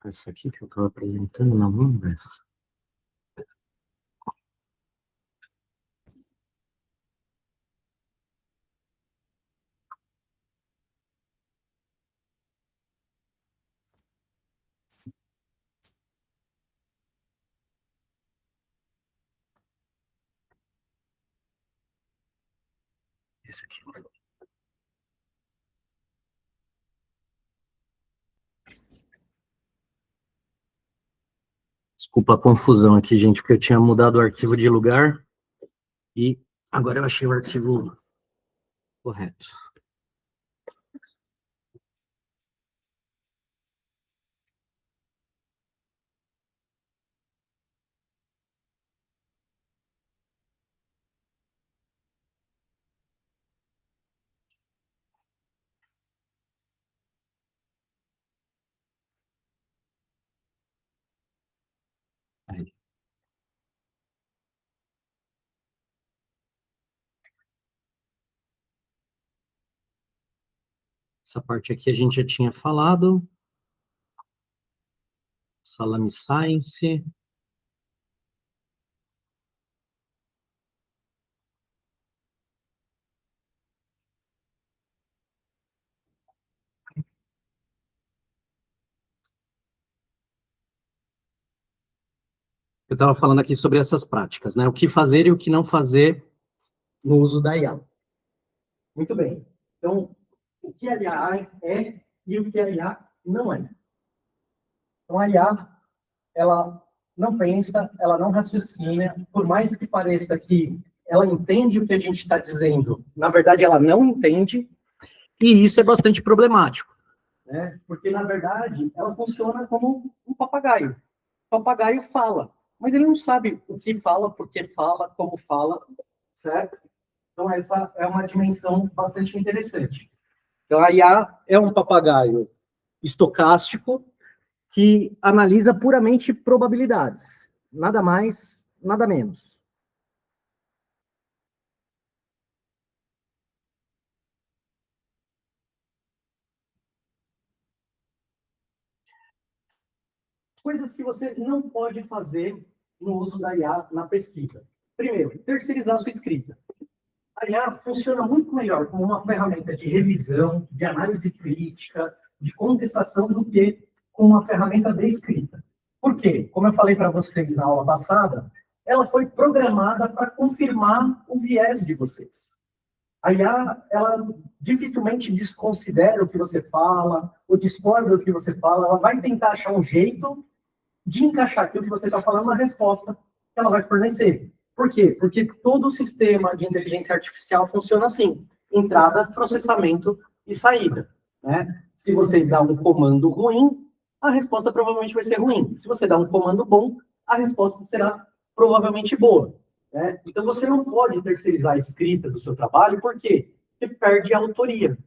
Essa aqui que eu estou apresentando na Moonverse. Esse aqui. Desculpa a confusão aqui, gente, porque eu tinha mudado o arquivo de lugar e agora eu achei o arquivo correto. Aí. Essa parte aqui a gente já tinha falado. Salame Science. Eu estava falando aqui sobre essas práticas, né? O que fazer e o que não fazer no uso da IA. Muito bem. Então, o que a IA é e o que a IA não é. Então, a IA, ela não pensa, ela não raciocina, por mais que pareça que ela entende o que a gente está dizendo, na verdade, ela não entende, e isso é bastante problemático, né? Porque, na verdade, ela funciona como um papagaio. O papagaio fala, mas ele não sabe o que fala, por que fala, como fala, certo? Então, essa é uma dimensão bastante interessante. Então, a IA é um papagaio estocástico que analisa puramente probabilidades. Nada mais, nada menos. Coisas que você não pode fazer no uso da IA na pesquisa. Primeiro, terceirizar a sua escrita. A IA funciona muito melhor como uma ferramenta de revisão, de análise crítica, de contestação, do que com uma ferramenta de escrita. Por quê? Como eu falei para vocês na aula passada, ela foi programada para confirmar o viés de vocês. A IA, ela dificilmente desconsidera o que você fala, ou discorda do que você fala, ela vai tentar achar um jeito de encaixar aquilo que você está falando na resposta que ela vai fornecer. Por quê? Porque todo o sistema de inteligência artificial funciona assim: entrada, processamento e saída, né? Se você dá um comando ruim, a resposta provavelmente vai ser ruim. Se você dá um comando bom, a resposta será provavelmente boa, né? Então, você não pode terceirizar a escrita do seu trabalho, por quê? Porque perde a autoria.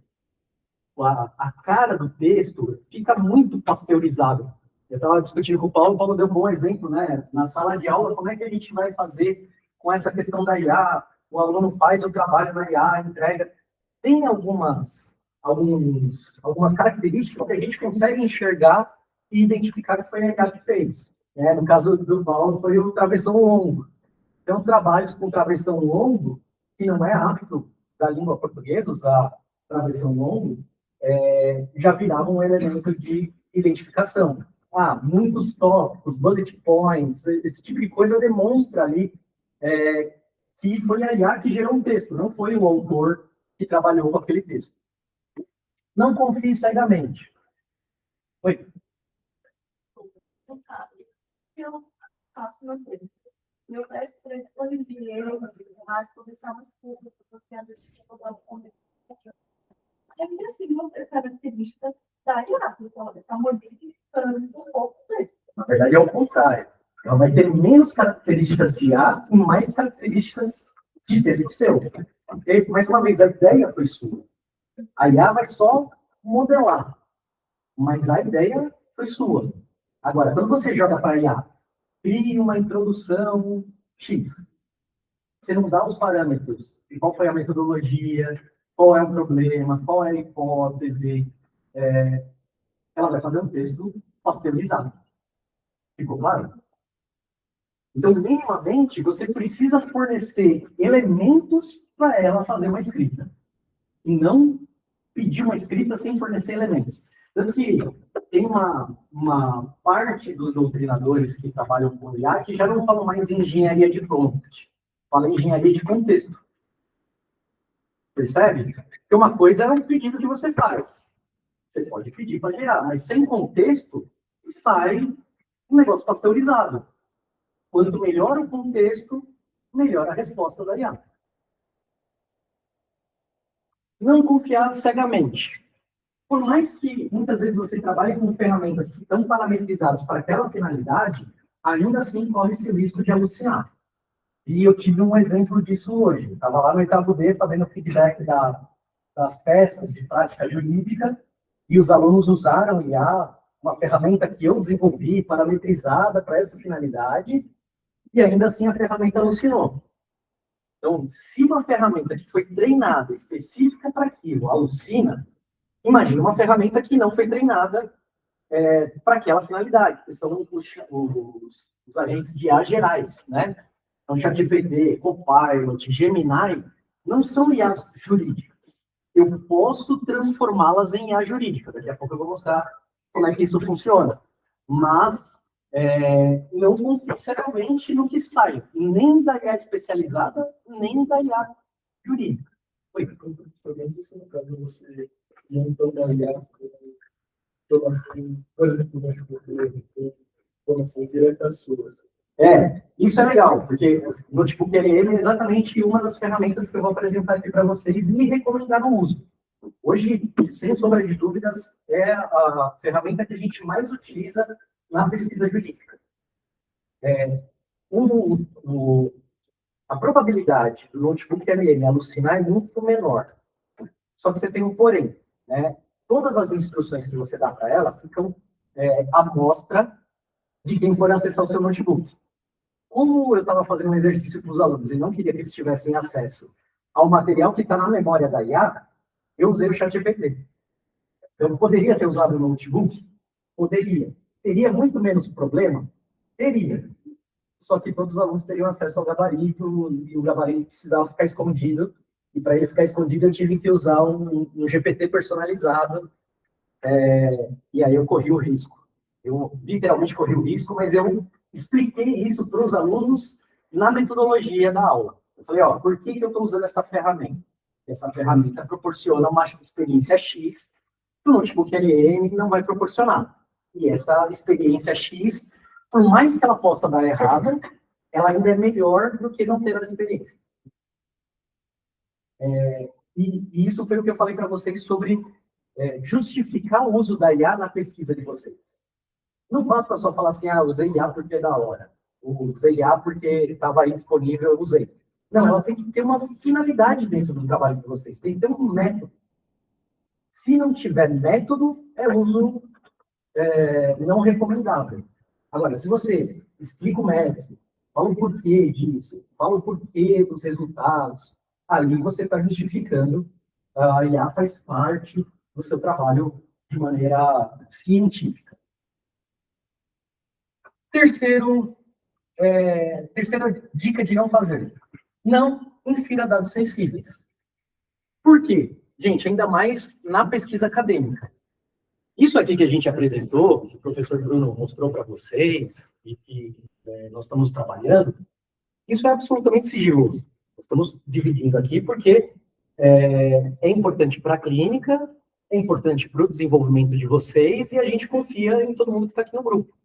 A cara do texto fica muito pasteurizada. Eu estava discutindo com o Paulo deu um bom exemplo, né? Na sala de aula, como é que a gente vai fazer com essa questão da IA? O aluno faz o trabalho na IA, entrega. Tem algumas características que a gente consegue enxergar e identificar que foi a IA que fez. Né? No caso do Paulo, foi o travessão longo. Então, trabalhos com travessão longo, que não é hábito da língua portuguesa usar travessão longo, já viravam um elemento de identificação. Muitos tópicos, bullet points, esse tipo de coisa demonstra ali que foi a IA que gerou um texto, não foi o autor que trabalhou com aquele texto. Não confie cegamente. Oi. Eu faço uma coisa. Eu peço para ele corrigir as conversas públicas, porque às vezes eu vou dar um ainda assim, não tem características da IA, então está modificando um pouco dele. Na verdade, é o contrário. Ela vai ter menos características de IA e mais características de texto seu. Okay? Mais uma vez, a ideia foi sua. A IA vai só modelar, mas a ideia foi sua. Agora, quando você joga para a IA, crie uma introdução X. Você não dá os parâmetros de qual foi a metodologia, qual é o problema, qual é a hipótese. Ela vai fazer um texto pasteurizado. Ficou claro? Então, minimamente, você precisa fornecer elementos para ela fazer uma escrita. E não pedir uma escrita sem fornecer elementos. Tanto que tem uma parte dos doutrinadores que trabalham com IA que já não falam mais em engenharia de prompt, falam em engenharia de contexto. Percebe? Porque uma coisa é um pedido que você faz. Você pode pedir para gerar, mas sem contexto, sai um negócio pasteurizado. Quanto melhor o contexto, melhor a resposta da IA. Não confiar cegamente. Por mais que muitas vezes você trabalhe com ferramentas que estão parametrizadas para aquela finalidade, ainda assim corre esse risco de alucinar. E eu tive um exemplo disso hoje. Estava lá no 8º D fazendo feedback das peças de prática jurídica e os alunos usaram IA, uma ferramenta que eu desenvolvi, parametrizada para essa finalidade, e ainda assim a ferramenta alucinou. Então, se uma ferramenta que foi treinada específica para aquilo alucina, imagina uma ferramenta que não foi treinada para aquela finalidade, que são os agentes de IA gerais, né? Então, ChatGPT, Copilot, Gemini, não são IAs jurídicas. Eu posso transformá-las em IA jurídica. Daqui a pouco eu vou mostrar como é que isso funciona. Mas não confie cegamente no que sai, nem da IA especializada, nem da IA jurídica. Oi, isso no caso você montou da IA, por exemplo, informação direta suas. Isso é legal, porque o Notebook LM é exatamente uma das ferramentas que eu vou apresentar aqui para vocês e recomendar o uso. Hoje, sem sombra de dúvidas, é a ferramenta que a gente mais utiliza na pesquisa jurídica. A probabilidade do Notebook LM alucinar é muito menor. Só que você tem um porém, né? Todas as instruções que você dá para ela ficam à mostra de quem for acessar o seu notebook. Como eu estava fazendo um exercício para os alunos e não queria que eles tivessem acesso ao material que está na memória da IA, eu usei o ChatGPT. Eu poderia ter usado o notebook? Poderia. Teria muito menos problema? Teria. Só que todos os alunos teriam acesso ao gabarito e o gabarito precisava ficar escondido. E para ele ficar escondido, eu tive que usar um GPT personalizado. E aí eu corri o risco. Eu literalmente corri o risco, mas eu expliquei isso para os alunos na metodologia da aula. Eu falei, por que eu estou usando essa ferramenta? Essa ferramenta proporciona uma experiência X que o Notebook LM não vai proporcionar. E essa experiência X, por mais que ela possa dar errado, ela ainda é melhor do que não ter a experiência. E isso foi o que eu falei para vocês sobre justificar o uso da IA na pesquisa de vocês. Não basta só falar assim, usei IA porque é da hora. Usei IA porque estava aí disponível, eu usei. Não, ela tem que ter uma finalidade dentro do trabalho de vocês. Tem que ter um método. Se não tiver método, é uso não recomendável. Agora, se você explica o método, fala o porquê disso, fala o porquê dos resultados, ali você está justificando, a IA faz parte do seu trabalho de maneira científica. Terceira dica de não fazer. Não insira dados sensíveis. Por quê? Gente, ainda mais na pesquisa acadêmica. Isso aqui que a gente apresentou, que o professor Bruno mostrou para vocês, e que nós estamos trabalhando, isso é absolutamente sigiloso. Nós estamos dividindo aqui porque é importante para a clínica, é importante para o desenvolvimento de vocês, e a gente confia em todo mundo que está aqui no grupo.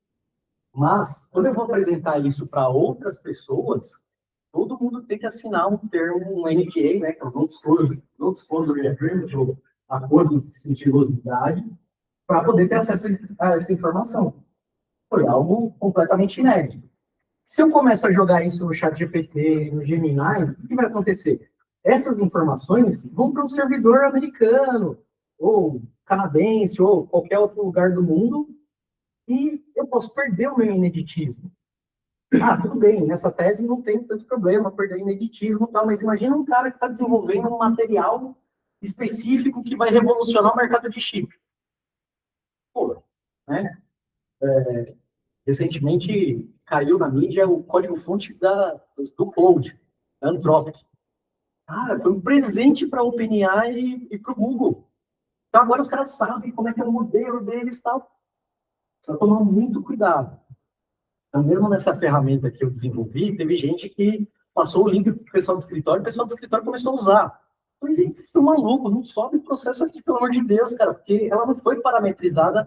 Mas, quando eu vou apresentar isso para outras pessoas, todo mundo tem que assinar um termo, um NDA, né, que é o Non-Disclosure Agreement, ou Acordo de Sigilosidade, para poder ter acesso a essa informação. Foi algo completamente inédito. Se eu começo a jogar isso no ChatGPT, no Gemini, o que vai acontecer? Essas informações vão para um servidor americano, ou canadense, ou qualquer outro lugar do mundo, e eu posso perder o meu ineditismo. Tudo bem, nessa tese não tem tanto problema perder o ineditismo, mas imagina um cara que está desenvolvendo um material específico que vai revolucionar o mercado de chip. Pô, né? Recentemente caiu na mídia o código-fonte do Cloud, da Anthropic. Cara, foi um presente para a OpenAI e para o Google. Então agora os caras sabem como é que é o modelo deles e tal. Precisa tomar muito cuidado. Então, mesmo nessa ferramenta que eu desenvolvi, teve gente que passou o link para o pessoal do escritório, e o pessoal do escritório começou a usar. Eu falei, gente, vocês estão malucos, não sobe o processo aqui, pelo amor de Deus, cara, porque ela não foi parametrizada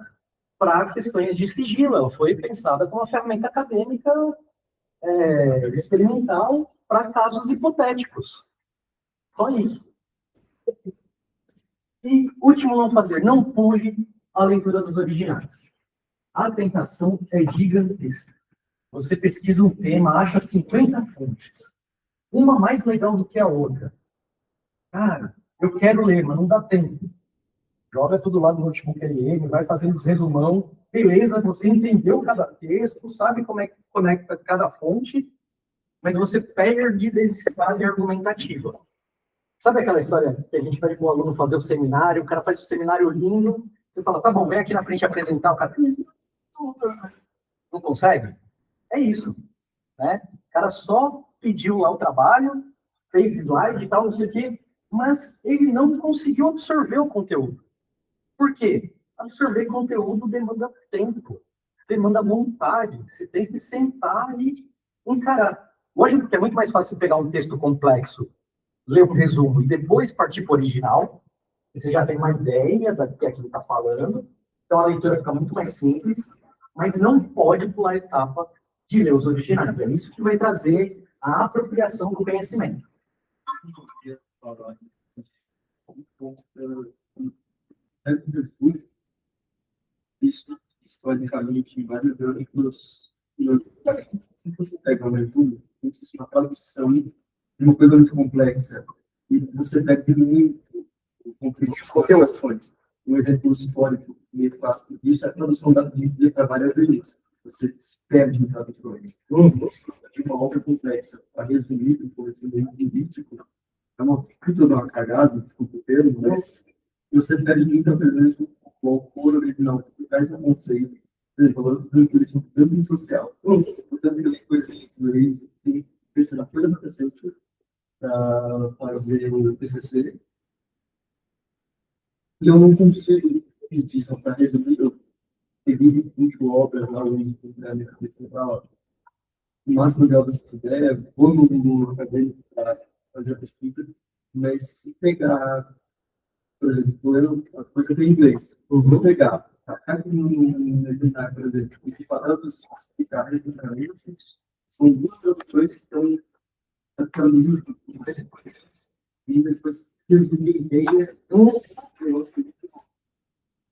para questões de sigilo, ela foi pensada como uma ferramenta acadêmica experimental para casos hipotéticos. Só isso. E, último não fazer, não pule a leitura dos originais. A tentação é gigantesca. Você pesquisa um tema, acha 50 fontes. Uma mais legal do que a outra. Cara, eu quero ler, mas não dá tempo. Joga tudo lá no notebook LM, vai fazendo os resumão. Beleza, você entendeu cada texto, sabe como é que conecta cada fonte, mas você perde densidade argumentativa. Sabe aquela história que a gente pede para o aluno fazer o seminário, o cara faz o seminário lindo, você fala, tá bom, vem aqui na frente apresentar, o cara não consegue? É isso, né? O cara só pediu lá o trabalho, fez slide e tal, não sei o quê, mas ele não conseguiu absorver o conteúdo. Por quê? Absorver conteúdo demanda tempo, demanda vontade, você tem que sentar e encarar. Lógico que é muito mais fácil pegar um texto complexo, ler um resumo e depois partir para o original, você já tem uma ideia do que aquilo está falando, então a leitura fica muito mais simples, mas não pode pular a etapa de ler os originais. É isso que vai trazer a apropriação do conhecimento. Isso, historicamente, em vários anos, se você pega um resumo, existe uma tradução de uma coisa muito complexa, e você perde muito o conteúdo de fontes. Um exemplo histórico meio clássico disso é a tradução da Bíblia para várias línguas. Você se perde em traduções. De uma obra complexa, para resumir, um conhecimento político, é uma puta de uma cagada, desculpa o termo, mas você perde muita presença com o autor original, que traz um conceito, por exemplo, falando do turismo social. Portanto, tem coisa em inglês, tem pesquisa coisa para fazer o TCC, e eu não consigo pedir só para resumir, eu peguei 20 obras lá, o máximo delas que puder, vou no acadêmico para fazer a pesquisa, mas se pegar, por exemplo, a coisa tem inglês, eu vou pegar, acá no webinar, por exemplo, e falando explicar regularmente, são duas traduções que estão traduzindo de inglês em português, e depois resumir ideia,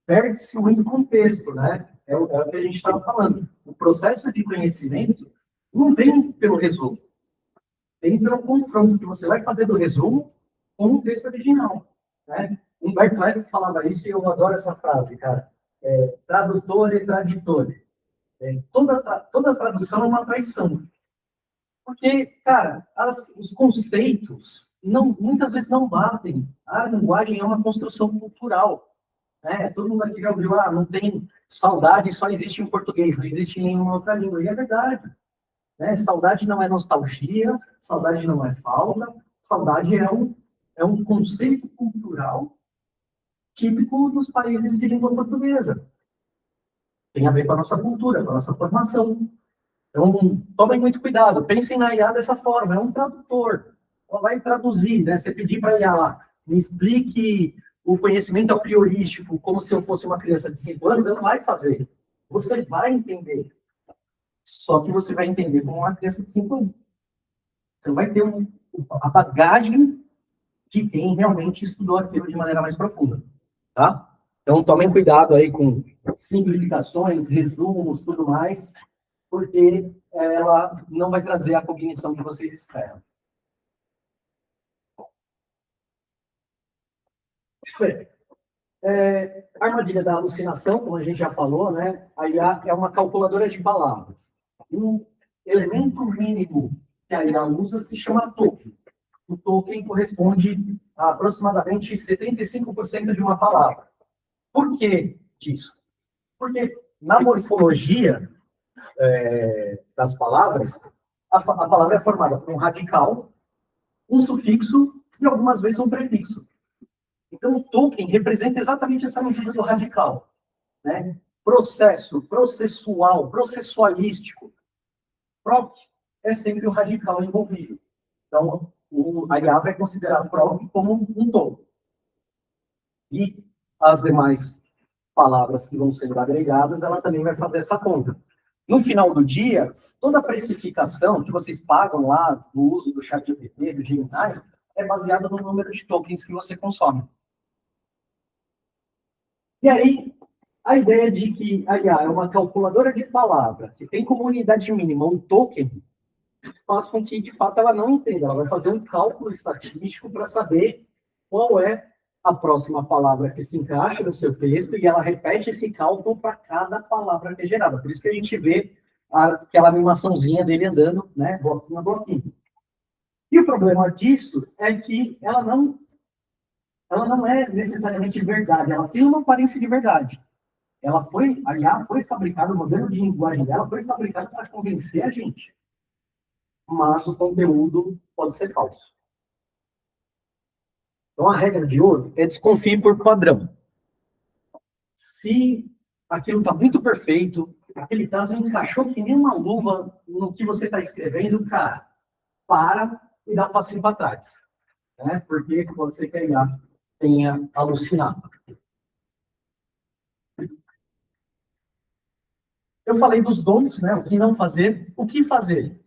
perde-se muito contexto, né? É o que a gente estava falando. O processo de conhecimento não vem pelo resumo, vem pelo confronto que você vai fazer do resumo com o texto original, né? Humberto Eco falava isso e eu adoro essa frase, cara. Tradutor e traditor. Toda tradução é uma traição. Porque, cara, os conceitos muitas vezes não batem. A linguagem é uma construção cultural. Todo mundo aqui já ouviu, não tem saudade, só existe em português, não existe em nenhuma outra língua. E é verdade. Saudade não é nostalgia, saudade não é falta, saudade é um conceito cultural típico dos países de língua portuguesa. Tem a ver com a nossa cultura, com a nossa formação. Então, tomem muito cuidado, pensem na IA dessa forma, é um tradutor. Ela vai traduzir, né? Você pedir para a IA lá, me explique o conhecimento a priorístico, como se eu fosse uma criança de 5 anos, ela vai fazer. Você vai entender. Só que você vai entender como uma criança de 5 anos. Você vai ter a bagagem de quem realmente estudou aquilo de maneira mais profunda. Tá? Então, tomem cuidado aí com simplificações, resumos, tudo mais, porque ela não vai trazer a cognição que vocês esperam. A armadilha da alucinação, como a gente já falou, né? A IA é uma calculadora de palavras. Um elemento mínimo que a IA usa se chama token. O token corresponde a aproximadamente 75% de uma palavra. Por que disso? Porque na morfologia das palavras, a palavra é formada por um radical, um sufixo e algumas vezes um prefixo. Então, o token representa exatamente essa medida do radical, né? Processo, processual, processualístico. Proc é sempre o radical envolvido. Então, a Java é considerado proc como um token. E as demais palavras que vão sendo agregadas, ela também vai fazer essa conta. No final do dia, toda a precificação que vocês pagam lá do uso do ChatGPT, do Gemini, é baseada no número de tokens que você consome. E aí, a ideia de que a IA é uma calculadora de palavra, que tem como unidade mínima um token, faz com que, de fato, ela não entenda. Ela vai fazer um cálculo estatístico para saber qual é a próxima palavra que se encaixa no seu texto, e ela repete esse cálculo para cada palavra que é gerada. Por isso que a gente vê aquela animaçãozinha dele andando, né, bloquinho a bloquinho. E o problema disso é que ela não é necessariamente verdade, ela tem uma aparência de verdade. A IA foi fabricada, o modelo de linguagem dela foi fabricado para convencer a gente. Mas o conteúdo pode ser falso. Então, a regra de ouro é desconfie por padrão. Se aquilo está muito perfeito, aquele caso encaixou que nem uma luva no que você está escrevendo, cara, para e dá um passinho para trás. Né? Porque pode ser que a IA tenha alucinado. Eu falei dos dons, né? O que não fazer, o que fazer?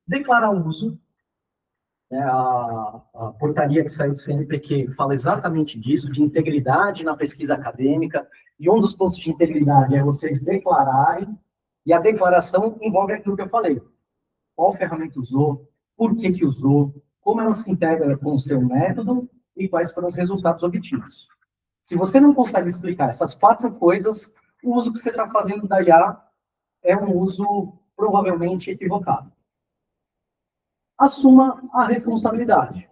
Declarar o uso. A portaria que saiu do CNPq fala exatamente disso, de integridade na pesquisa acadêmica, e um dos pontos de integridade é vocês declararem, e a declaração envolve aquilo que eu falei. Qual ferramenta usou, por que usou, como ela se integra com o seu método e quais foram os resultados obtidos. Se você não consegue explicar essas 4 coisas, o uso que você está fazendo da IA é um uso provavelmente equivocado. Assuma a responsabilidade.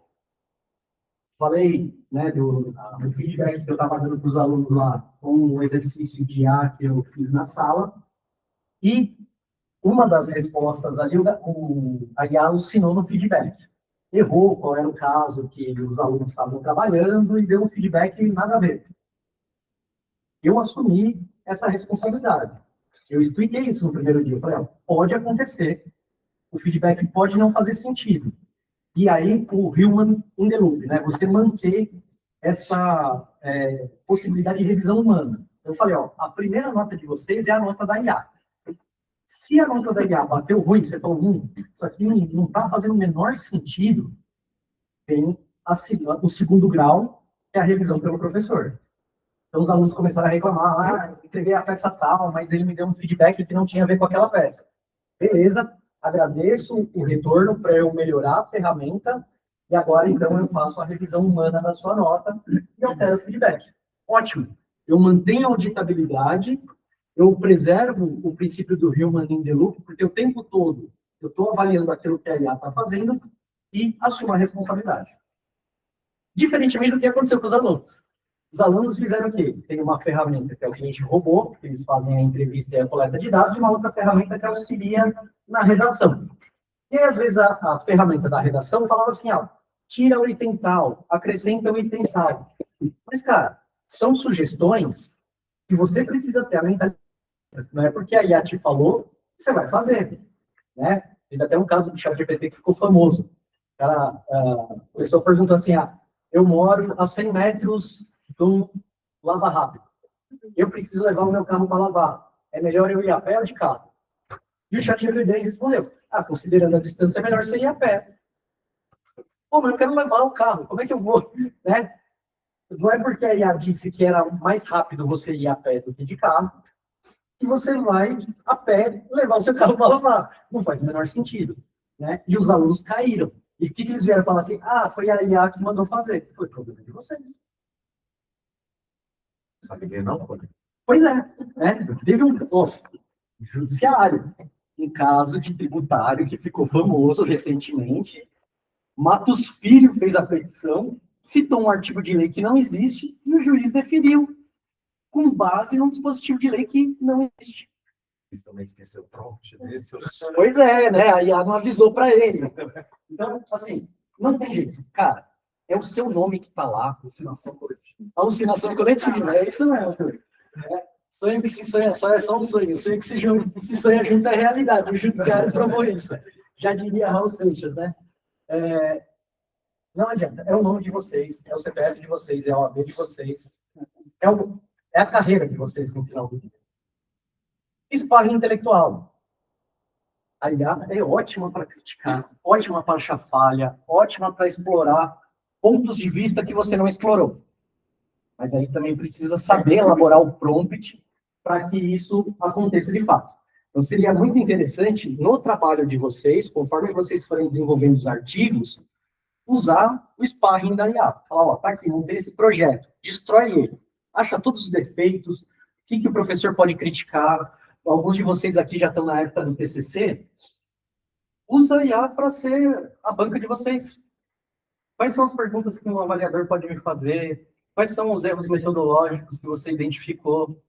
Falei, né, do feedback que eu estava dando para os alunos lá, com um exercício de IA que eu fiz na sala, e uma das respostas ali, a IA alucinou no feedback. Errou qual era o caso que os alunos estavam trabalhando e deu um feedback nada a ver. Eu assumi essa responsabilidade. Eu expliquei isso no primeiro dia. Eu falei, pode acontecer. O feedback pode não fazer sentido. E aí, o human in the loop, né? Você manter essa possibilidade de revisão humana. Eu falei, a primeira nota de vocês é a nota da IA. Se a nota da IA bateu ruim, você falou, isso aqui não está fazendo o menor sentido, tem o segundo grau, que é a revisão pelo professor. Então, os alunos começaram a reclamar, escrevi a peça tal, mas ele me deu um feedback que não tinha a ver com aquela peça. Beleza, agradeço o retorno para eu melhorar a ferramenta, e agora, então, eu faço a revisão humana da sua nota e altero o feedback. Ótimo. Eu mantenho a auditabilidade, eu preservo o princípio do human in the loop, porque o tempo todo eu estou avaliando aquilo que a IA está fazendo e assumo a responsabilidade. Diferentemente do que aconteceu com os alunos. Os alunos fizeram o quê? Tem uma ferramenta que é o cliente robô, que eles fazem a entrevista e a coleta de dados, e uma outra ferramenta que auxilia na redação. E às vezes a ferramenta da redação falava assim, tira o item tal, acrescenta o item tal. Mas, cara, são sugestões que você precisa ter a mentalidade. Não é porque a IA te falou, você vai fazer. Né? Teve até um caso do ChatGPT que ficou famoso. A pessoa perguntou assim, eu moro a 100 metros de um lava rápido. Eu preciso levar o meu carro para lavar. É melhor eu ir a pé ou de carro? E o ChatGPT respondeu, considerando a distância, é melhor você ir a pé. Pô, mas eu quero levar o carro, como é que eu vou? Né? Não é porque a IA disse que era mais rápido você ir a pé do que de carro, que você vai a pé levar o seu carro para lavar. Não faz o menor sentido. Né? E os alunos caíram. E o que eles vieram falar assim? Foi a IA que mandou fazer. Foi problema de vocês. Sabe que não? Pois é. Teve um judiciário, um caso de tributário que ficou famoso recentemente. Matos Filho fez a petição, citou um artigo de lei que não existe e o juiz deferiu. com base num dispositivo de lei que não existe. Eles também esqueceu o prompt desse. Pois é, né? A IA não avisou para ele. Então, assim, não tem jeito. Cara, é o seu nome que está lá. Alucinação coletiva. Alucinação coletiva, é isso mesmo. Sonho que se sonha só é só um sonho. Sonho que se sonha junto é realidade. O judiciário provou isso. Já diria Raul Seixas, né? Não adianta. É o nome de vocês, é o CPF de vocês, é a OAB de vocês. É a carreira de vocês no final do dia. Sparring intelectual. A IA é ótima para criticar, ótima para achar falha, ótima para explorar pontos de vista que você não explorou. Mas aí também precisa saber elaborar o prompt para que isso aconteça de fato. Então, seria muito interessante, no trabalho de vocês, conforme vocês forem desenvolvendo os artigos, usar o sparring da IA. Falar, ó, tá aqui, montei esse projeto, destrói ele, acha todos os defeitos, o que o professor pode criticar. Alguns de vocês aqui já estão na época do TCC, usa a IA para ser a banca de vocês. Quais são as perguntas que um avaliador pode me fazer? Quais são os erros metodológicos que você identificou?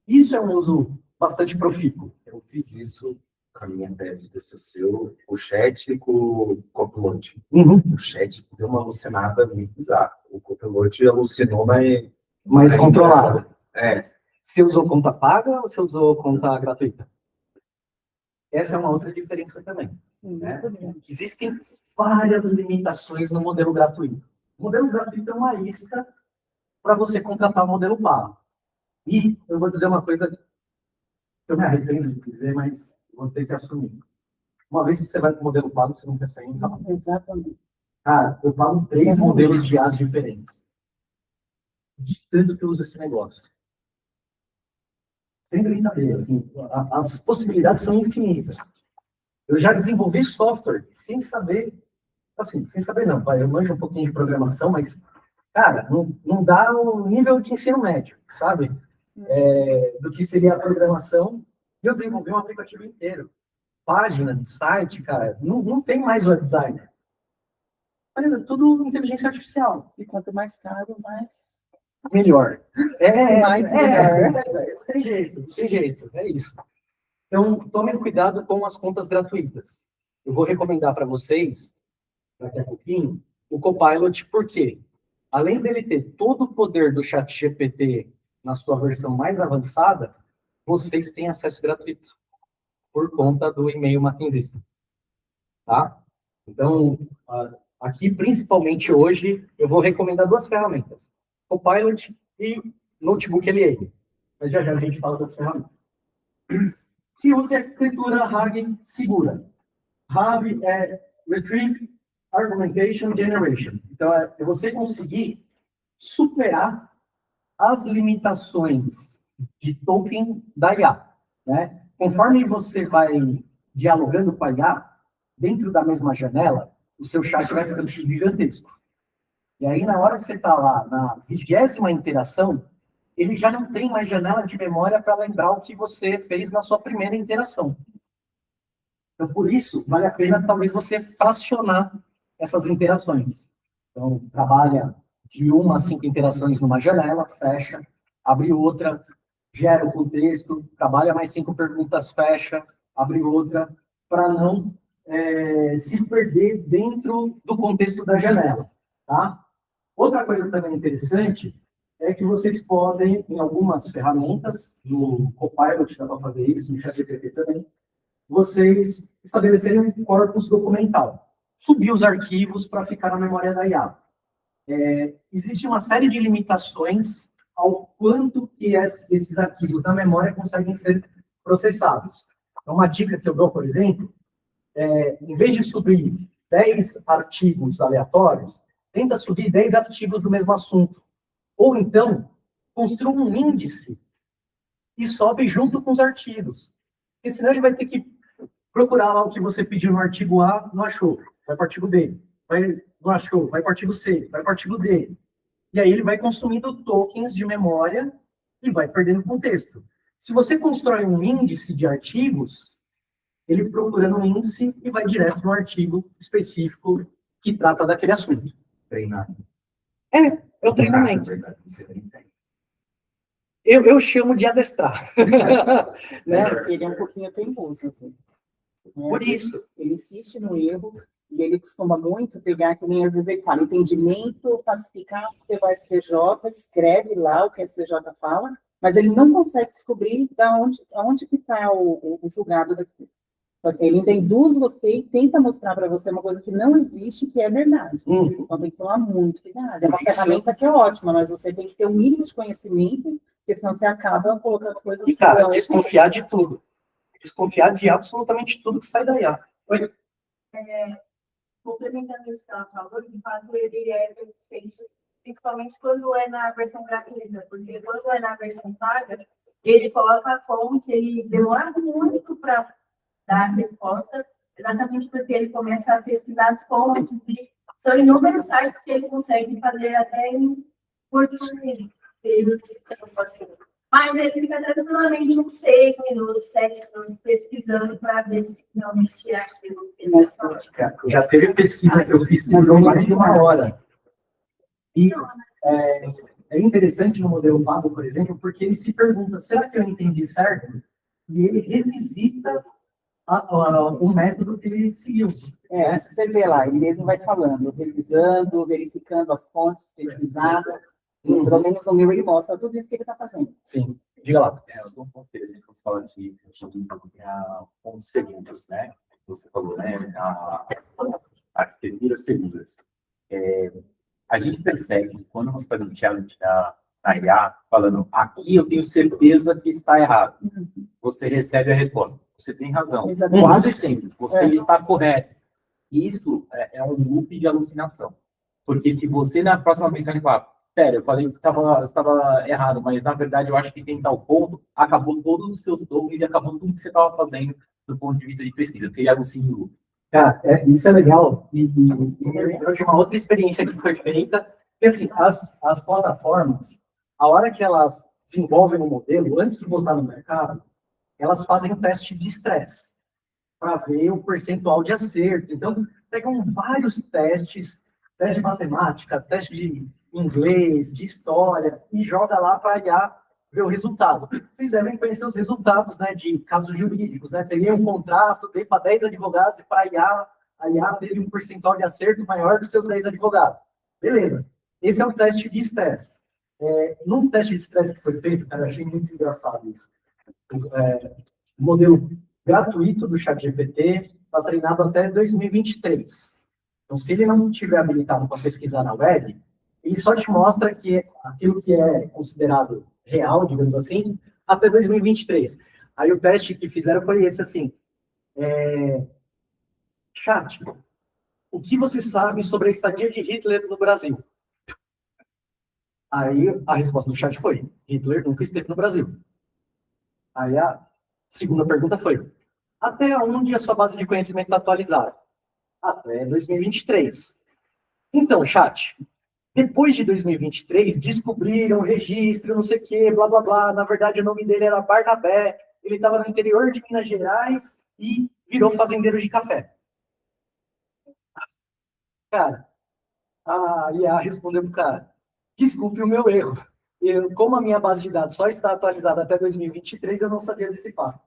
Isso é um uso bastante profícuo. Eu fiz isso com a minha tese de TCC, o chat com o Copilot. O chat deu uma alucinada muito bizarra. O Copilot alucinou, mas... Mais controlado. É. Você usou conta paga ou você usou conta gratuita? Essa é uma outra diferença também. Né? Existem várias limitações no modelo gratuito. O modelo gratuito é uma isca para você contratar o modelo pago. E eu vou dizer uma coisa que eu me arrependo de dizer, mas vou ter que assumir. Uma vez que você vai para o modelo pago, você não quer sair em casa. Exatamente. Cara, eu pago 3 modelos de IAs diferentes. De tanto que eu uso esse negócio. Sem brincadeira, assim, as possibilidades são infinitas. Eu já desenvolvi software sem saber, assim, sem saber não, eu manjo um pouquinho de programação, mas, cara, não dá o nível de ensino médio, sabe? Do que seria a programação. E eu desenvolvi um aplicativo inteiro. Página de site, cara, não tem mais web designer. Mas é tudo inteligência artificial. E quanto mais caro, mais... Melhor. Melhor. Tem jeito, é isso. Então, tomem cuidado com as contas gratuitas. Eu vou recomendar para vocês, daqui a pouquinho, o Copilot, porque, além dele ter todo o poder do ChatGPT na sua versão mais avançada, vocês têm acesso gratuito, por conta do e-mail maquinzista. Tá? Então, aqui, principalmente hoje, eu vou recomendar 2 ferramentas. Copilot e Notebook LM. Mas já a gente fala das ferramentas. Que usa a escritura RAG segura. RAG é Retrieve Argumentation Generation. Então, é você conseguir superar as limitações de token da IA. Né? Conforme você vai dialogando com a IA, dentro da mesma janela, o seu chat vai ficando gigantesco. E aí, na hora que você está lá, na 20ª interação, ele já não tem mais janela de memória para lembrar o que você fez na sua primeira interação. Então, por isso, vale a pena, talvez, você fracionar essas interações. Então, trabalha de 1 a 5 interações numa janela, fecha, abre outra, gera o contexto, trabalha mais 5 perguntas, fecha, abre outra, para não se perder dentro do contexto da janela. Tá? Outra coisa também interessante é que vocês podem, em algumas ferramentas, no Copilot dá para fazer isso, no ChatGPT também, vocês estabelecerem um corpus documental. Subir os arquivos para ficar na memória da IA. Existe uma série de limitações ao quanto que esses arquivos da memória conseguem ser processados. Então, uma dica que eu dou, por exemplo, em vez de subir 10 artigos aleatórios, tenta subir 10 artigos do mesmo assunto. Ou então, construa um índice e sobe junto com os artigos. Porque senão ele vai ter que procurar lá o que você pediu no artigo A, não achou, vai para o artigo B. Não achou, vai para o artigo C, vai para o artigo D. E aí ele vai consumindo tokens de memória e vai perdendo contexto. Se você constrói um índice de artigos, ele procura no índice e vai direto no artigo específico que trata daquele assunto. Treinar. É o treinamento. Na verdade, você nem tem. Eu chamo de adestrar. Né? Ele é um pouquinho teimoso, às vezes. Né? Por isso. Ele insiste no erro e ele costuma muito pegar, que nem às vezes ele fala, entendimento pacificado pelo STJ, escreve lá o que o STJ fala, mas ele não consegue descobrir aonde que está o julgado daqui. Então, assim, ele ainda induz você e tenta mostrar para você uma coisa que não existe, que é verdade. Então tem que tomar muito cuidado. É uma ferramenta que é ótima, mas você tem que ter um mínimo de conhecimento, porque senão você acaba colocando coisas E, cara, desconfiar de tudo. Desconfiar de absolutamente tudo que sai da IA. Oi? Complementando isso que ela falou, de fato, ele é persistente, principalmente quando é na versão gratuita, porque quando é na versão paga, ele coloca a fonte, ele demora muito para dar a resposta, exatamente porque ele começa a pesquisar as fontes, e são inúmeros sites que ele consegue fazer até em português. Mas ele fica tranquilamente uns 6 minutos, 7 minutos pesquisando para ver se realmente é aquilo que ele está falando. Já teve pesquisa que eu fiz que durou mais de 1 hora. E é interessante no modelo pago, por exemplo, porque ele se pergunta, será que eu entendi certo? E ele revisita o método que ele seguiu. Você vê lá, ele mesmo vai falando, revisando, verificando as fontes pesquisadas, pelo menos no meu ele mostra tudo isso que ele está fazendo. Sim, diga lá. Eu dou um ponto interessante quando você fala de pontos seguros, né? Você falou, né? A arquitetura seguras. A gente percebe que quando você faz um challenge na IA, falando, aqui eu tenho certeza que está errado, você recebe a resposta. Você tem razão. Quase sempre. Você está correto. Isso é um loop de alucinação. Porque se você, na próxima vez, ele fala, pera, eu falei que estava errado, mas na verdade eu acho que tem tal ponto, acabou todos os seus tokens e acabou tudo que você estava fazendo do ponto de vista de pesquisa, porque ele alucina o loop. Cara, isso é legal. E eu lembro de uma outra experiência que foi feita, porque assim, as plataformas, a hora que elas desenvolvem um modelo, antes de botar no mercado, elas fazem um teste de estresse para ver o percentual de acerto. Então, pegam vários testes, teste de matemática, teste de inglês, de história, e joga lá para a IA ver o resultado. Vocês devem conhecer os resultados, né, de casos jurídicos, né? Peguei um contrato, dei para 10 advogados e para a IA teve um percentual de acerto maior dos seus 10 advogados. Beleza. Esse é o teste de estresse. Num teste de estresse que foi feito, cara, eu achei muito engraçado isso. O modelo gratuito do ChatGPT está treinado até 2023. Então, se ele não estiver habilitado para pesquisar na web, ele só te mostra que aquilo que é considerado real, digamos assim, até 2023. Aí o teste que fizeram foi esse, assim, chat, o que você sabe sobre a estadia de Hitler no Brasil? Aí a resposta do chat foi, Hitler nunca esteve no Brasil. Aí a segunda pergunta foi, até onde a sua base de conhecimento está atualizada? Até 2023. Então, chat, depois de 2023, descobriram registro, não sei o quê, blá, blá, blá. Na verdade, o nome dele era Barnabé. Ele estava no interior de Minas Gerais e virou fazendeiro de café. Cara, a IA respondeu pro cara, desculpe o meu erro. Como a minha base de dados só está atualizada até 2023, eu não sabia desse fato.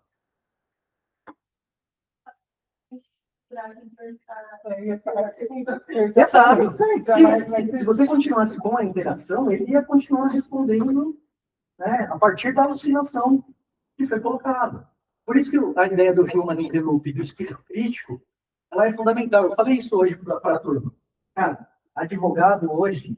Exato. Se você continuasse com a interação, ele ia continuar respondendo, né, a partir da alucinação que foi colocada. Por isso que a ideia do Human in the Loop, do espírito crítico, ela é fundamental. Eu falei isso hoje para a turma. Cara, advogado hoje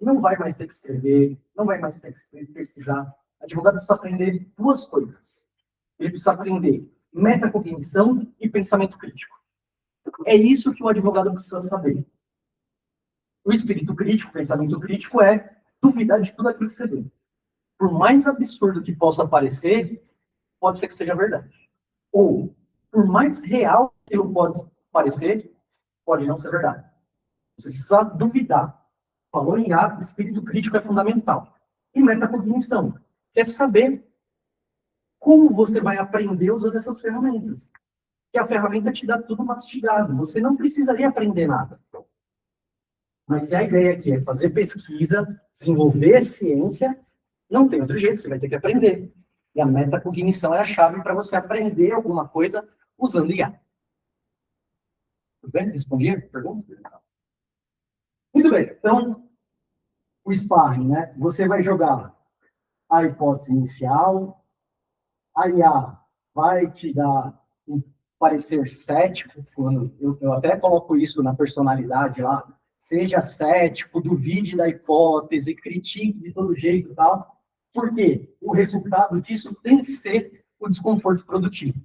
não vai mais ter que escrever, não vai mais ter que pesquisar. Advogado precisa aprender duas coisas. Ele precisa aprender metacognição e pensamento crítico. É isso que o advogado precisa saber. O espírito crítico, o pensamento crítico é duvidar de tudo aquilo que você vê. Por mais absurdo que possa parecer, pode ser que seja verdade. Ou, por mais real que aquilo pode parecer, pode não ser verdade. Você precisa duvidar. Falou em A, o espírito crítico é fundamental. E metacognição, que é saber como você vai aprender usando essas ferramentas. Que a ferramenta te dá tudo mastigado. Você não precisaria aprender nada. Mas se a ideia aqui é fazer pesquisa, desenvolver ciência, Não tem outro jeito, você vai ter que aprender. E a metacognição é a chave para você aprender alguma coisa usando IA. Tudo bem? Respondi a pergunta? Muito bem. Então, o sparring, né? Você vai jogar a hipótese inicial, a IA vai te dar um parecer cético, eu até coloco isso na personalidade lá, seja cético, duvide da hipótese, critique de todo jeito e tal. Por quê? O resultado disso tem que ser o desconforto produtivo.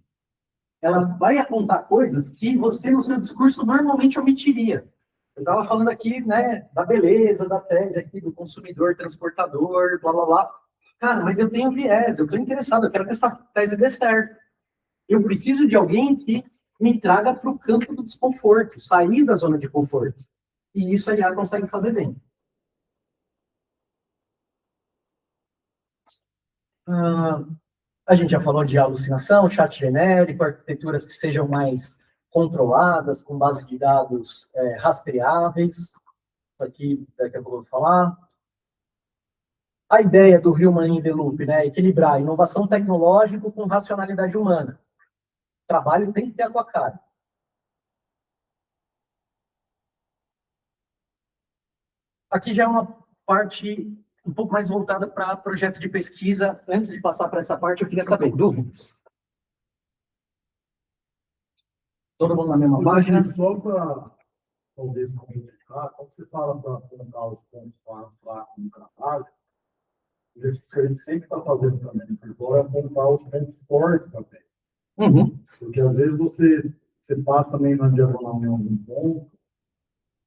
Ela vai apontar coisas que você, no seu discurso, normalmente omitiria. Eu estava falando aqui, né, da beleza da tese aqui, do consumidor, transportador, blá, blá, blá. Cara, mas eu tenho viés, eu estou interessado, eu quero que essa tese dê certo. Eu preciso de alguém que me traga para o campo do desconforto, sair da zona de conforto. E isso a IA consegue fazer bem. A gente já falou de alucinação, chat genérico, arquiteturas que sejam mais controladas, com base de dados rastreáveis. Isso aqui, daqui a pouco eu vou falar. A ideia do Human in the Loop, né? Equilibrar inovação tecnológica com racionalidade humana. O trabalho tem que ter a tua cara. Aqui já é uma parte um pouco mais voltada para projeto de pesquisa. Antes de passar para essa parte, eu queria saber, dúvidas? Todo mundo na mesma página? Só para talvez complicar, quando você fala para colocar os pontos fracos no trabalho, a gente sempre está fazendo também, agora apontar os pontos fortes também. Uhum. Porque às vezes você passa meio na diagonal em algum ponto,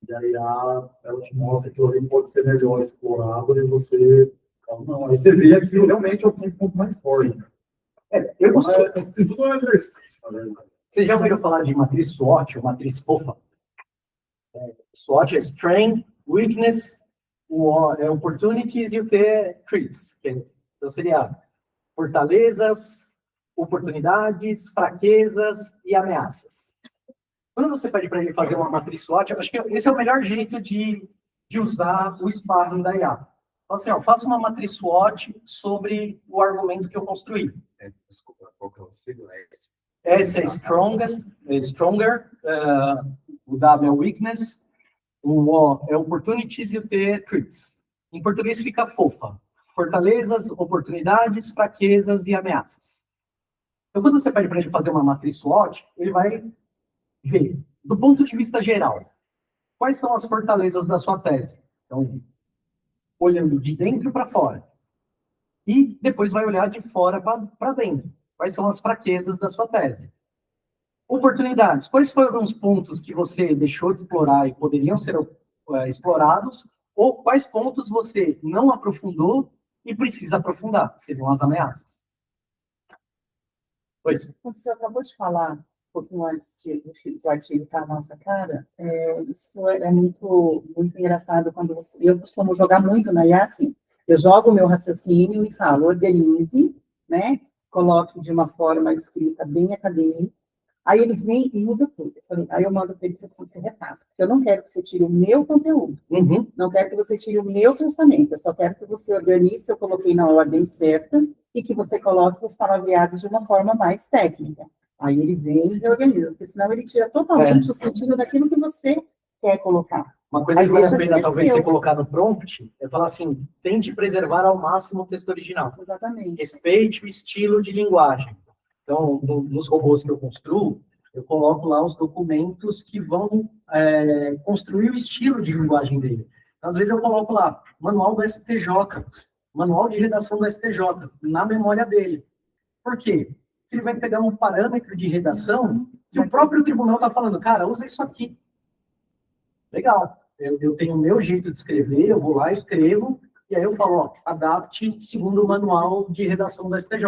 e aí ela te mostra que ali pode ser melhor explorado, e você fala, não, aí você vê que realmente é o ponto mais forte. Eu gosto. Tudo é um exercício, na verdade. Você já ouviu falar de matriz SWOT, ou matriz FOFA? SWOT é Strength, Weakness, Opportunities e o T Threats. Então seria fortalezas, oportunidades, fraquezas e ameaças. Quando você pede para ele fazer uma matriz SWOT, eu acho que esse é o melhor jeito de usar o sparring da IA. Fala assim, faça uma matriz SWOT sobre o argumento que eu construí. Desculpa, qual que é o signo? É esse? S é stronger, o W é weakness, o O é opportunities e o T é threats. Em português fica FOFA. Fortalezas, oportunidades, fraquezas e ameaças. Então, quando você pede para ele fazer uma matriz SWOT, ele vai ver, do ponto de vista geral, quais são as fortalezas da sua tese. Então, olhando de dentro para fora. E depois vai olhar de fora para dentro. Quais são as fraquezas da sua tese? Oportunidades. Quais foram os pontos que você deixou de explorar e poderiam ser explorados? Ou quais pontos você não aprofundou e precisa aprofundar? Seriam as ameaças. Pois. O senhor acabou de falar um pouquinho antes do artigo estar na nossa cara. Isso é muito, muito engraçado quando eu costumo jogar muito na IA, assim. Eu jogo o meu raciocínio e falo, organize, né? Coloque de uma forma escrita bem acadêmica. Aí ele vem e muda tudo. Aí eu mando para ele assim, você repassa. Porque eu não quero que você tire o meu conteúdo. Uhum. Não quero que você tire o meu pensamento. Eu só quero que você organize, eu coloquei na ordem certa, e que você coloque os palavreados de uma forma mais técnica. Aí ele vem e reorganiza. Porque senão ele tira totalmente o sentido daquilo que você quer colocar. Uma coisa Aí que vale a deixa de pena, ser talvez, seu. você colocar no prompt, é falar assim, tente preservar ao máximo o texto original. Exatamente. Respeite o estilo de linguagem. Então, nos robôs que eu construo, eu coloco lá os documentos que vão construir o estilo de linguagem dele. Então, às vezes eu coloco lá, manual do STJ, manual de redação do STJ, na memória dele. Por quê? Porque ele vai pegar um parâmetro de redação que o próprio tribunal está falando, cara, usa isso aqui. Legal. Eu tenho o meu jeito de escrever, eu vou lá, escrevo, e aí eu falo, adapte segundo o manual de redação do STJ.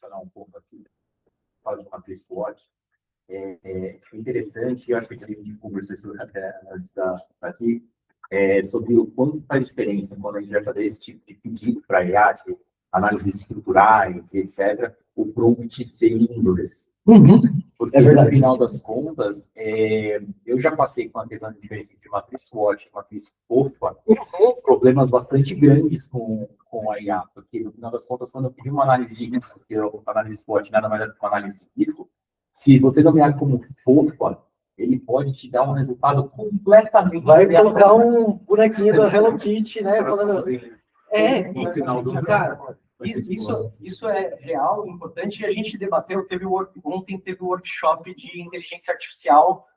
Falar um pouco aqui, fala de matriz SWOT. É interessante, eu acho que a gente conversou isso até antes daqui, sobre o quanto faz diferença quando a gente vai fazer esse tipo de pedido para a IA, análises estruturais e etc., o prompt ser inglês. Uhum. Porque, É verdade. no final das contas, eu já passei com a questão de diferença entre matriz SWOT e matriz FOFA, problemas bastante grandes com a IA, porque, no final das contas, quando eu pedi uma análise de risco, porque a análise SWOT nada mais é do que uma análise de risco, se você nomear como FOFA, ele pode te dar um resultado completamente... Vai colocar um bonequinho da Hello Kitty, né? Falando, no final do cara, isso é real, importante, e a gente debateu, ontem teve um workshop de inteligência artificial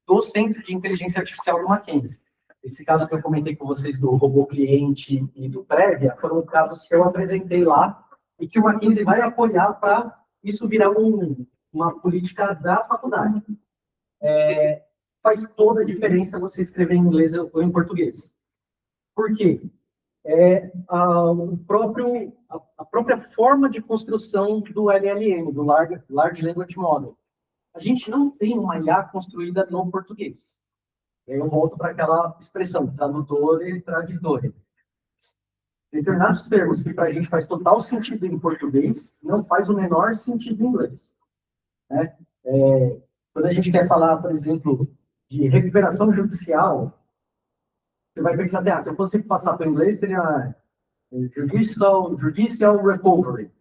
do Centro de Inteligência Artificial do Mackenzie. Esse caso que eu comentei com vocês do robô cliente e do Prévia, foram casos que eu apresentei lá e que o Mackenzie vai apoiar para isso virar uma política da faculdade. Faz toda a diferença você escrever em inglês ou em português. Por quê? A própria forma de construção do LLM, do Large Language Model. A gente não tem uma IA construída no português. E aí eu volto para aquela expressão, tradutor e traditor. Determinados termos que para a gente faz total sentido em português, não faz o menor sentido em inglês. Né? Quando a gente quer falar, por exemplo, de recuperação judicial, você vai pensar assim, se eu fosse passar para o inglês, seria judicial recovery.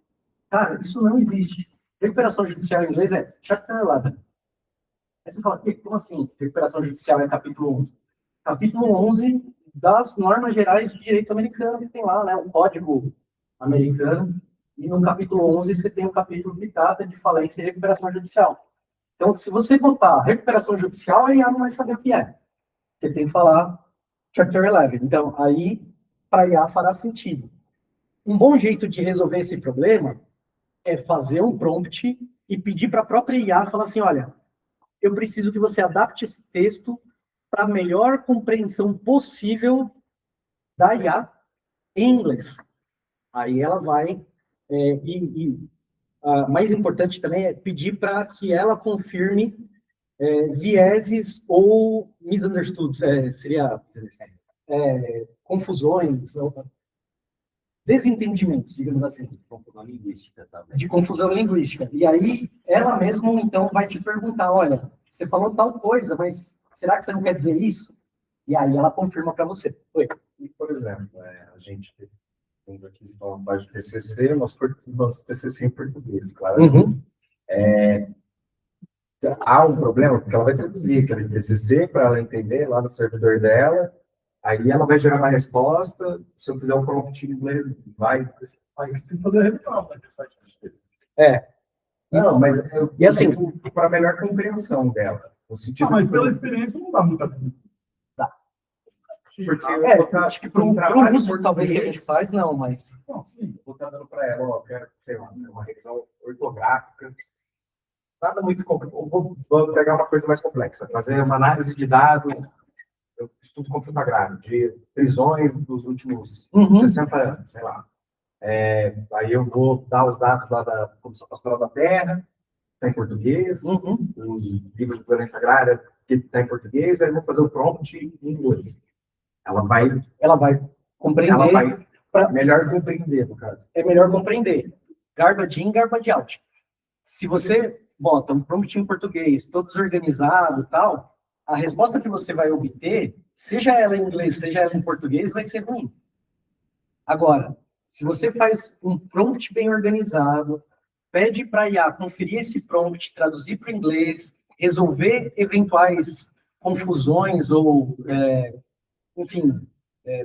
Cara, isso não existe. Recuperação judicial em inglês é Chapter 11. Aí você fala, como assim? Recuperação judicial é capítulo 11. Capítulo 11 das normas gerais de direito americano, que tem lá, né, o código americano, e no capítulo 11 você tem um capítulo que trata de falência e recuperação judicial. Então, se você botar recuperação judicial, a IA não vai saber o que é. Você tem que falar Chapter 11. Então, aí, para a IA fará sentido. Um bom jeito de resolver esse problema é fazer um prompt e pedir para a própria IA, falar assim, olha, eu preciso que você adapte esse texto para a melhor compreensão possível da IA em inglês. Aí ela vai, mais importante também é pedir para que ela confirme vieses ou misunderstoods, seria confusões, desentendimentos, digamos assim. Confusão linguística também. De confusão linguística. E aí, ela mesma, então, vai te perguntar, olha, você falou tal coisa, mas será que você não quer dizer isso? E aí ela confirma para você. Oi. E, por exemplo, a gente tem aqui uma parte de TCC, nosso TCC em português, claro. Uhum. Há um problema, porque ela vai traduzir aquele TCC para ela entender lá no servidor dela, aí ela vai gerar uma resposta, se eu fizer um prompt em inglês, vai... Aí você tem que fazer a revisão, né? Não, mas E assim, para melhor compreensão dela. No sentido Mas de- pela experiência não dá muita coisa. Porque acho que para um uso, talvez, que a gente faz, não, mas... Não, sim. vou estar dando para ela, ó, quero, sei lá, uma revisão ortográfica. Nada muito complexo. Vou pegar uma coisa mais complexa, fazer uma análise de dados. Eu estudo consulta agrária, de prisões dos últimos 60 anos, sei lá. Aí eu vou dar os dados lá da Comissão Pastoral da Terra, está em português, os livros de violência agrária, que está em português, aí eu vou fazer o prompt em inglês. Ela vai compreender. Ela vai melhor compreender, no caso. É melhor compreender. Garbage in, garbage out. Se você bota um prompt em português, todo desorganizado e tal, a resposta que você vai obter, seja ela em inglês, seja ela em português, vai ser ruim. Agora, se você faz um prompt bem organizado, pede para a IA conferir esse prompt, traduzir para o inglês, resolver eventuais confusões ou, enfim,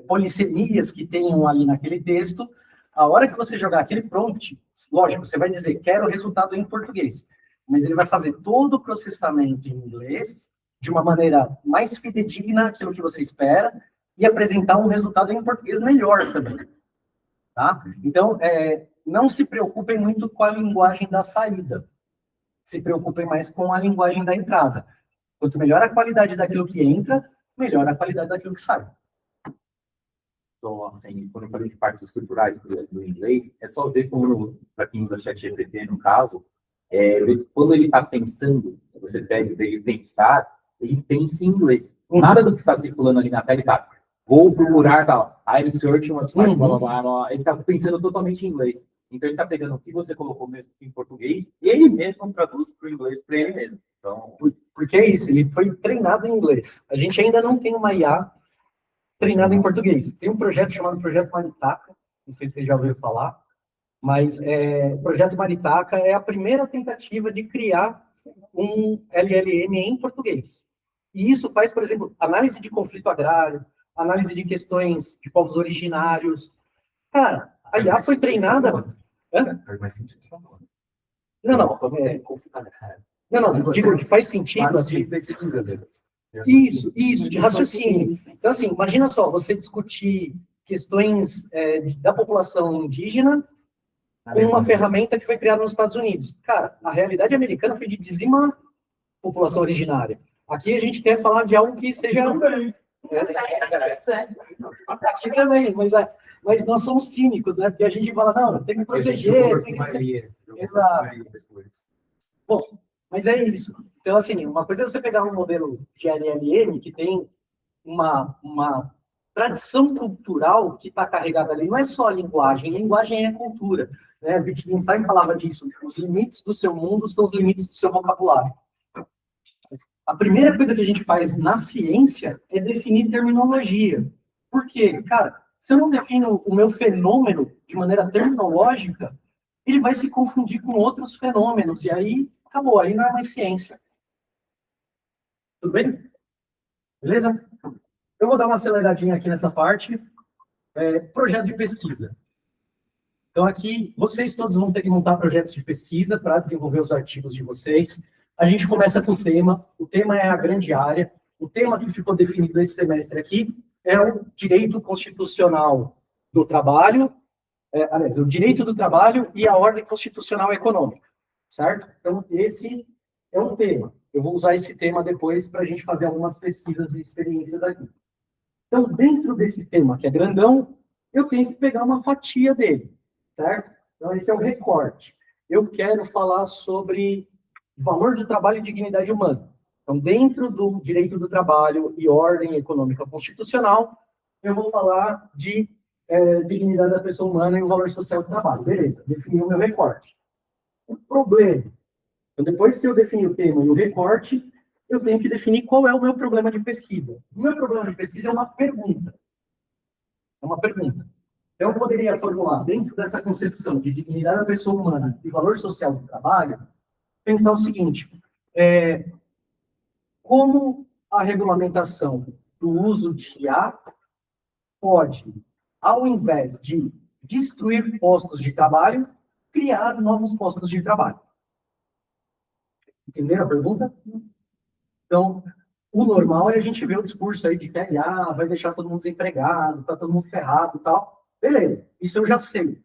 polissemias que tenham ali naquele texto, a hora que você jogar aquele prompt, lógico, você vai dizer, quero o resultado em português, mas ele vai fazer todo o processamento em inglês, de uma maneira mais fidedigna àquilo que você espera, e apresentar um resultado em português melhor também. Tá? Então, não se preocupem muito com a linguagem da saída. Se preocupem mais com a linguagem da entrada. Quanto melhor a qualidade daquilo que entra, melhor a qualidade daquilo que sai. Então, assim, quando eu falei de partes estruturais do inglês, é só ver como, para quem usa ChatGPT, no caso, quando ele está pensando, se você pede para ele pensar, ele pensa em inglês. Nada do que está circulando ali na tela está, vou procurar tal, I'm searching website, blá, blá, blá, blá. Ele está pensando totalmente em inglês. Então, ele está pegando o que você colocou mesmo em português, e ele mesmo traduz para o inglês para ele mesmo. Então, Porque é isso, ele foi treinado em inglês. A gente ainda não tem uma IA treinada em português. Tem um projeto chamado Projeto Maritaca, não sei se vocês já ouviram falar, mas o Projeto Maritaca é a primeira tentativa de criar um LLM em português. E isso faz, por exemplo, análise de conflito agrário, análise de questões de povos originários. Cara, a IA foi treinada... Hã? faz mais sentido. Não, digo que faz sentido, assim, isso, de raciocínio. Então, assim, imagina só, você discutir questões da população indígena com uma ferramenta que foi criada nos Estados Unidos. Cara, a realidade americana foi de dizimar a população originária. Aqui a gente quer falar de algo que seja... Aqui também, mas nós somos cínicos, né? Porque a gente fala, não, tem que proteger, tem que ser... Exato. Bom, mas é isso. Então, assim, uma coisa é você pegar um modelo de LLM que tem uma tradição cultural que está carregada ali. Não é só a linguagem é cultura. Né? Wittgenstein falava disso. Os limites do seu mundo são os limites do seu vocabulário. A primeira coisa que a gente faz na ciência é definir terminologia. Por quê? Cara, se eu não defino o meu fenômeno de maneira terminológica, ele vai se confundir com outros fenômenos, e aí acabou, aí não é mais ciência. Tudo bem? Beleza? Eu vou dar uma aceleradinha aqui nessa parte. Projeto de pesquisa. Então, aqui, vocês todos vão ter que montar projetos de pesquisa para desenvolver os artigos de vocês. A gente começa com o tema é a grande área. O tema que ficou definido esse semestre aqui é o direito constitucional do trabalho, aliás, o direito do trabalho e a ordem constitucional econômica, certo? Então, esse é um tema. Eu vou usar esse tema depois para a gente fazer algumas pesquisas e experiências aqui. Então, dentro desse tema, que é grandão, eu tenho que pegar uma fatia dele, certo? Então, esse é o recorte. Eu quero falar sobre valor do trabalho e dignidade humana. Então, dentro do direito do trabalho e ordem econômica constitucional, eu vou falar de dignidade da pessoa humana e o valor social do trabalho. Beleza, defini o meu recorte. O problema, então, depois que eu definir o tema e o recorte, eu tenho que definir qual é o meu problema de pesquisa. O meu problema de pesquisa é uma pergunta. É uma pergunta. Então, eu poderia formular, dentro dessa concepção de dignidade da pessoa humana e valor social do trabalho, pensar o seguinte, como a regulamentação do uso de IA pode, ao invés de destruir postos de trabalho, criar novos postos de trabalho. Entenderam a pergunta? Então, o normal é a gente ver o discurso aí de que a IA vai deixar todo mundo desempregado, está todo mundo ferrado e tal. Beleza, isso eu já sei.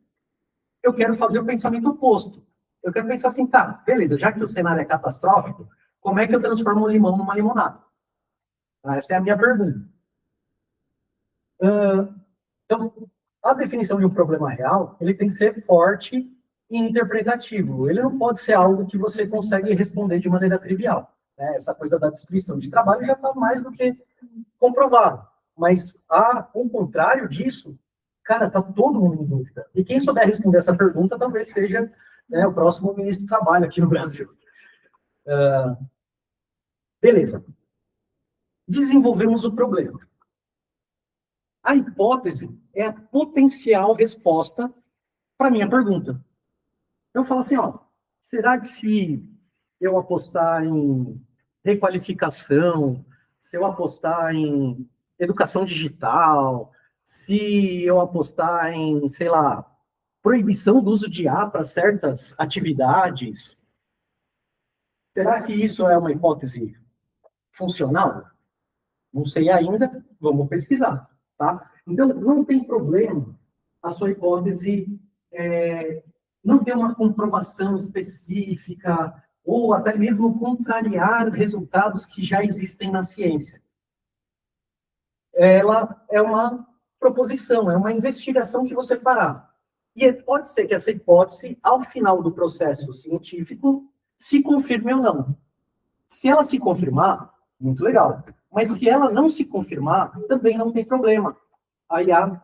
Eu quero fazer o pensamento oposto. Eu quero pensar assim, tá, beleza, já que o cenário é catastrófico, como é que eu transformo um limão numa limonada? Essa é a minha pergunta. Então, a definição de um problema real, ele tem que ser forte e interpretativo. Ele não pode ser algo que você consegue responder de maneira trivial. Né? Essa coisa da destruição de trabalho já está mais do que comprovado. Mas, ao contrário disso, cara, está todo mundo em dúvida. E quem souber responder essa pergunta, talvez seja o próximo ministro do Trabalho aqui no Brasil. Beleza. Desenvolvemos o problema. A hipótese é a potencial resposta para a minha pergunta. Eu falo assim, será que se eu apostar em requalificação, se eu apostar em educação digital, se eu apostar em, sei lá, proibição do uso de IA para certas atividades, será que isso é uma hipótese funcional? Não sei ainda, vamos pesquisar, tá? Então, não tem problema a sua hipótese não ter uma comprovação específica ou até mesmo contrariar resultados que já existem na ciência. Ela é uma proposição, é uma investigação que você fará. E pode ser que essa hipótese, ao final do processo científico, se confirme ou não. Se ela se confirmar, muito legal. Mas se ela não se confirmar, também não tem problema. A IA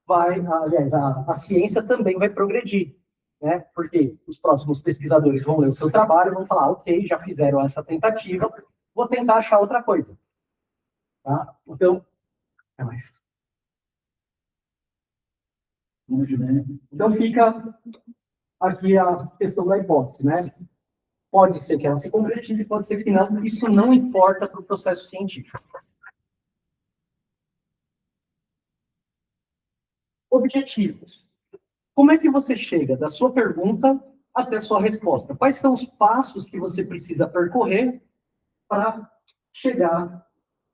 vai, aliás, a ciência também vai progredir. né? Porque os próximos pesquisadores vão ler o seu trabalho e vão falar, ok, já fizeram essa tentativa, vou tentar achar outra coisa. Tá? Então, é mais. Então fica aqui a questão da hipótese, né? Pode ser que ela se concretize, pode ser que não. Isso não importa para o processo científico. Objetivos. Como é que você chega da sua pergunta até a sua resposta? Quais são os passos que você precisa percorrer para chegar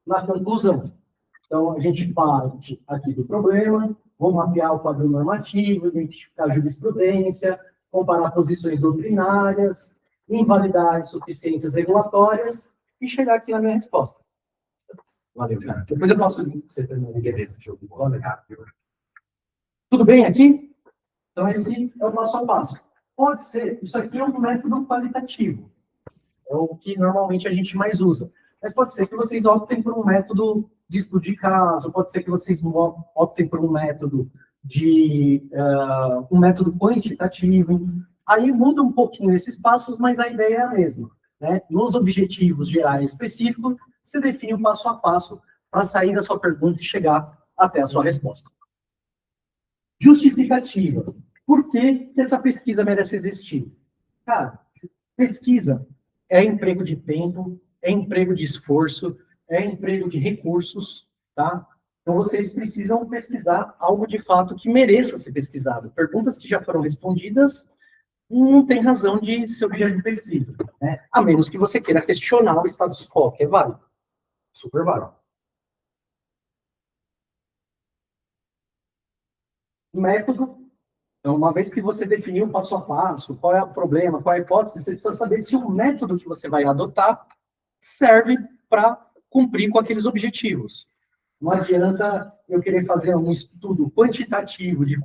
na conclusão? Então, a gente parte aqui do problema, vou mapear o quadro normativo, identificar a jurisprudência, comparar posições doutrinárias, invalidar insuficiências regulatórias e chegar aqui na minha resposta. Valeu, cara. Depois eu passo o link para você terminar. Beleza, show. Tudo bem aqui? Então, esse é o passo a passo. Pode ser, isso aqui é um método qualitativo. É o que normalmente a gente mais usa. Mas pode ser que vocês optem por um método de estudo de caso, pode ser que vocês optem por um método quantitativo. Aí muda um pouquinho esses passos, mas a ideia é a mesma, né? Nos objetivos gerais específicos, você define o passo a passo para sair da sua pergunta e chegar até a sua resposta. Justificativa. Por que essa pesquisa merece existir? Cara, pesquisa é emprego de tempo, é emprego de esforço, é emprego de recursos, tá? Então, vocês precisam pesquisar algo de fato que mereça ser pesquisado. Perguntas que já foram respondidas não tem razão de ser objeto de pesquisa, né? A menos que você queira questionar o status quo, que é válido. Super válido. Método. Então, uma vez que você definiu o passo a passo, qual é o problema, qual é a hipótese, você precisa saber se o método que você vai adotar serve para cumprir com aqueles objetivos. Não adianta eu querer fazer um estudo quantitativo de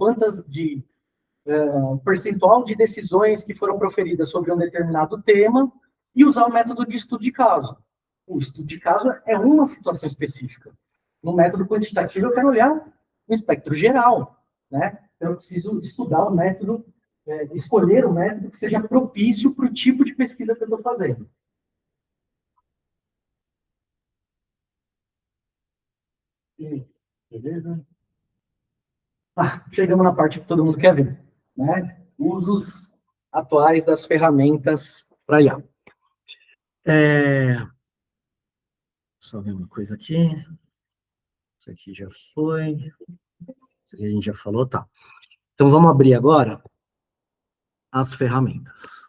percentual de decisões que foram proferidas sobre um determinado tema e usar o método de estudo de caso. O estudo de caso é uma situação específica. No método quantitativo, eu quero olhar o espectro geral, né? Eu preciso estudar o método, escolher o método que seja propício para o tipo de pesquisa que eu estou fazendo. Beleza? Chegamos na parte que todo mundo quer ver, né? Usos atuais das ferramentas para IA. Só ver uma coisa aqui. Isso aqui já foi. Isso aqui a gente já falou, tá. Então, vamos abrir agora as ferramentas.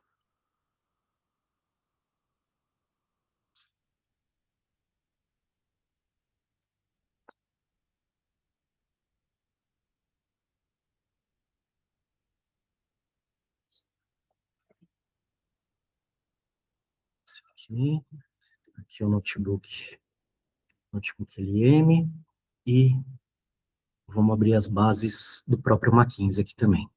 Aqui é o notebook LM, e vamos abrir as bases do próprio Mackenzie aqui também.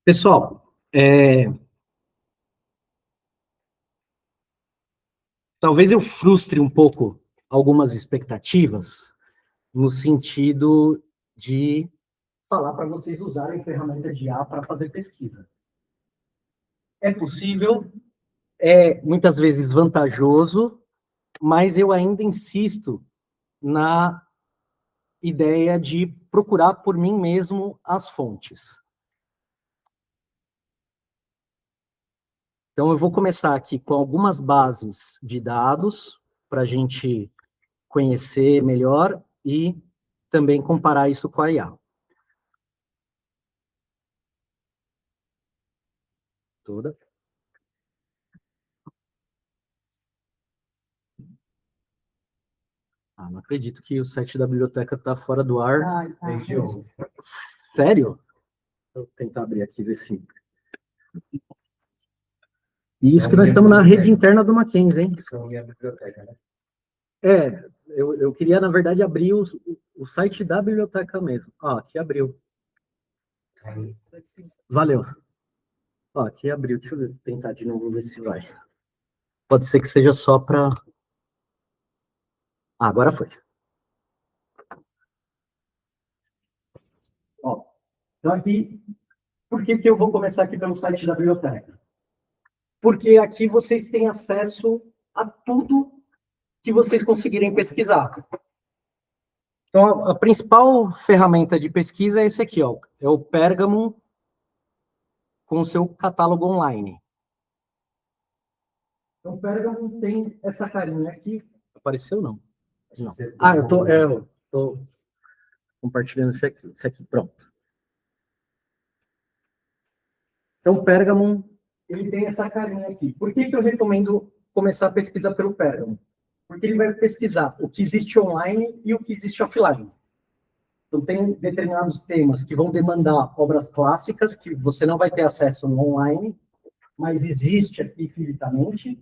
Pessoal, talvez eu frustre um pouco algumas expectativas, no sentido de falar para vocês usarem ferramenta de IA para fazer pesquisa. É possível, é muitas vezes vantajoso, mas eu ainda insisto na ideia de procurar por mim mesmo as fontes. Então, eu vou começar aqui com algumas bases de dados, para a gente conhecer melhor e também comparar isso com a IA. Toda. Não acredito que o site da biblioteca está fora do ar. Ai, tá. Sério? Vou tentar abrir aqui, ver se... E isso que nós estamos na rede interna do Mackenzie, hein? Isso é a biblioteca, né? Eu queria, na verdade, abrir o site da biblioteca mesmo. Aqui abriu. Valeu. Aqui abriu. Deixa eu tentar de novo ver se vai. Pode ser que seja só para... Agora foi. Ó, então aqui, por que que eu vou começar aqui pelo site da biblioteca? Porque aqui vocês têm acesso a tudo que vocês conseguirem pesquisar. Então, a principal ferramenta de pesquisa é esse aqui, ó, é o Pergamon com o seu catálogo online. Então, o Pergamon tem essa carinha aqui. Apareceu, não? Não. Ah, eu tô compartilhando isso aqui, pronto. Então, o Pergamon, ele tem essa carinha aqui. Por que que eu recomendo começar a pesquisa pelo Pergamon? Porque ele vai pesquisar o que existe online e o que existe offline. Então, tem determinados temas que vão demandar obras clássicas, que você não vai ter acesso no online, mas existe aqui fisicamente,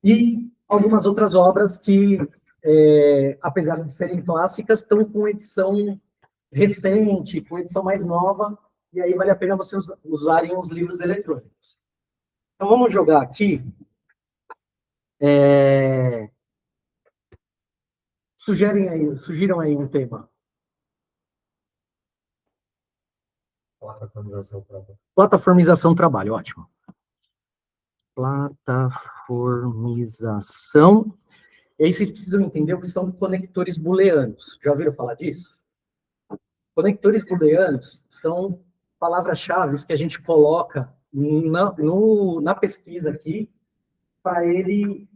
e algumas outras obras que, apesar de serem clássicas, estão com edição recente, com edição mais nova, e aí vale a pena vocês usarem os livros eletrônicos. Então, vamos jogar aqui. Sugiram aí um tema. Plataformização do trabalho, ótimo. Plataformização. E aí vocês precisam entender o que são conectores booleanos. Já ouviram falar disso? Conectores booleanos são palavras-chave que a gente coloca na pesquisa aqui para ele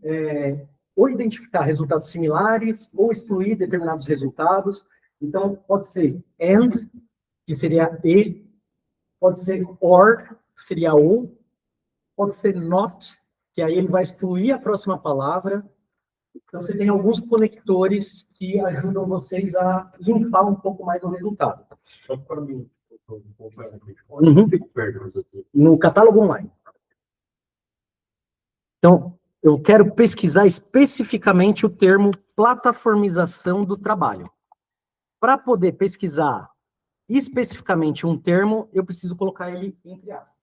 ou identificar resultados similares ou excluir determinados resultados. Então, pode ser AND, que seria E, pode ser OR, que seria ou, pode ser NOT, que aí ele vai excluir a próxima palavra. Então, você tem alguns conectores que ajudam vocês a limpar um pouco mais o resultado. Só para mim, No catálogo online. Então, eu quero pesquisar especificamente o termo plataformização do trabalho. Para poder pesquisar especificamente um termo, eu preciso colocar ele entre aspas.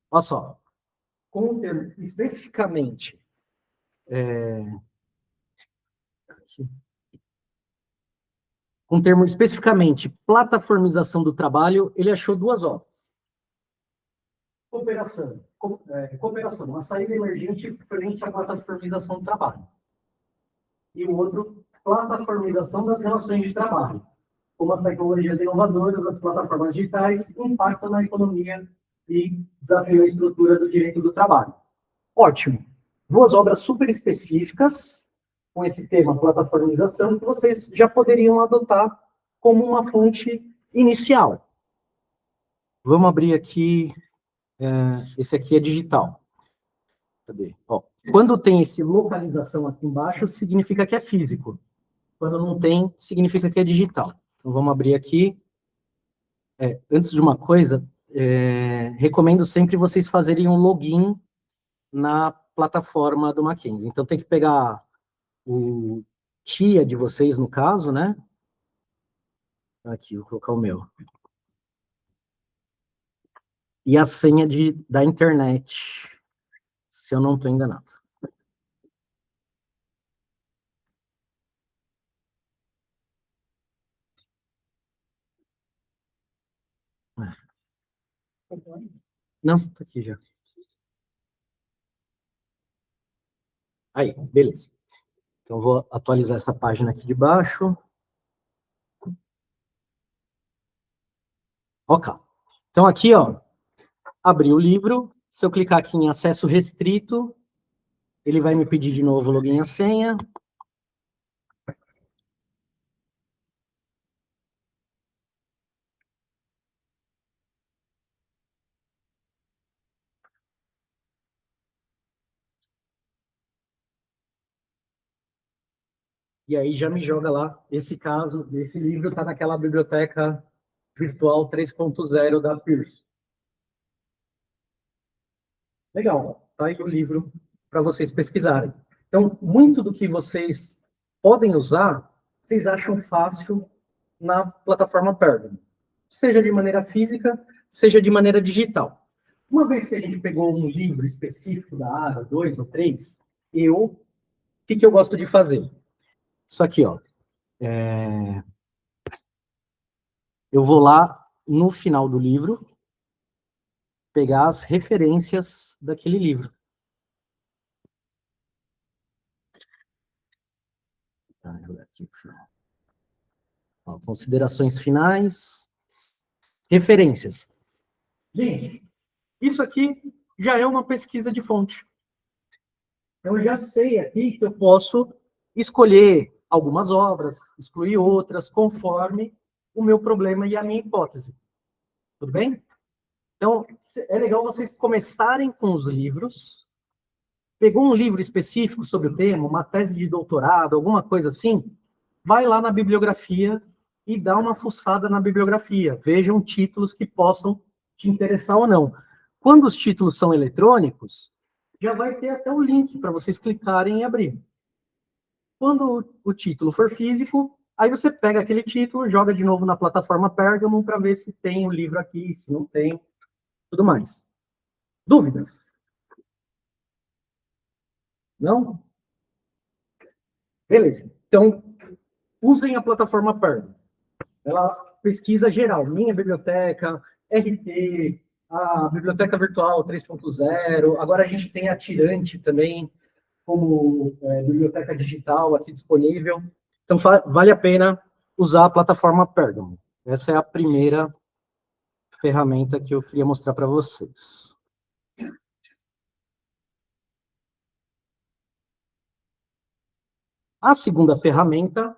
Olha só, com o termo especificamente, plataformização do trabalho, ele achou duas obras. Cooperação, uma saída emergente frente à plataformização do trabalho. E o outro, plataformização das relações de trabalho. Como as tecnologias inovadoras, as plataformas digitais impactam na economia e desafiam a estrutura do direito do trabalho. Ótimo. Duas obras super específicas, com esse tema plataformização, que vocês já poderiam adotar como uma fonte inicial. Vamos abrir aqui, esse aqui é digital. Cadê? Ó, quando tem esse localização aqui embaixo, significa que é físico. Quando não tem, significa que é digital. Então, vamos abrir aqui. Antes de uma coisa, recomendo sempre vocês fazerem um login na plataforma do Mackenzie. Então, tem que pegar o TIA de vocês, no caso, né? Aqui, vou colocar o meu. E a senha da internet, se eu não estou enganado. Não, tá aqui já. Aí, beleza. Então, vou atualizar essa página aqui de baixo. Ok. Então, aqui, ó, abri o livro. Se eu clicar aqui em acesso restrito, ele vai me pedir de novo o login e a senha. E aí já me joga lá, esse livro está naquela biblioteca virtual 3.0 da Pearson. Legal, tá aí o livro para vocês pesquisarem. Então, muito do que vocês podem usar, vocês acham fácil na plataforma Pergamon. Seja de maneira física, seja de maneira digital. Uma vez que a gente pegou um livro específico da área, 2 ou 3, o que eu gosto de fazer? Isso aqui, ó. Eu vou lá no final do livro, pegar as referências daquele livro. Ó, considerações finais. Referências. Gente, isso aqui já é uma pesquisa de fonte. Eu já sei aqui que eu posso escolher algumas obras, excluir outras, conforme o meu problema e a minha hipótese. Tudo bem? Então, é legal vocês começarem com os livros. Pegou um livro específico sobre o tema, uma tese de doutorado, alguma coisa assim, vai lá na bibliografia e dá uma fuçada na bibliografia. Vejam títulos que possam te interessar ou não. Quando os títulos são eletrônicos, já vai ter até o link para vocês clicarem e abrir. Quando o título for físico, aí você pega aquele título, joga de novo na plataforma Pergamon para ver se tem o livro aqui, se não tem, tudo mais. Dúvidas? Não? Beleza. Então, usem a plataforma Pergamon. Ela pesquisa geral, minha biblioteca, RT, a biblioteca virtual 3.0, agora a gente tem a Tirante também, como biblioteca digital aqui disponível. Então, vale a pena usar a plataforma Pergamon. Essa é a primeira ferramenta que eu queria mostrar para vocês. A segunda ferramenta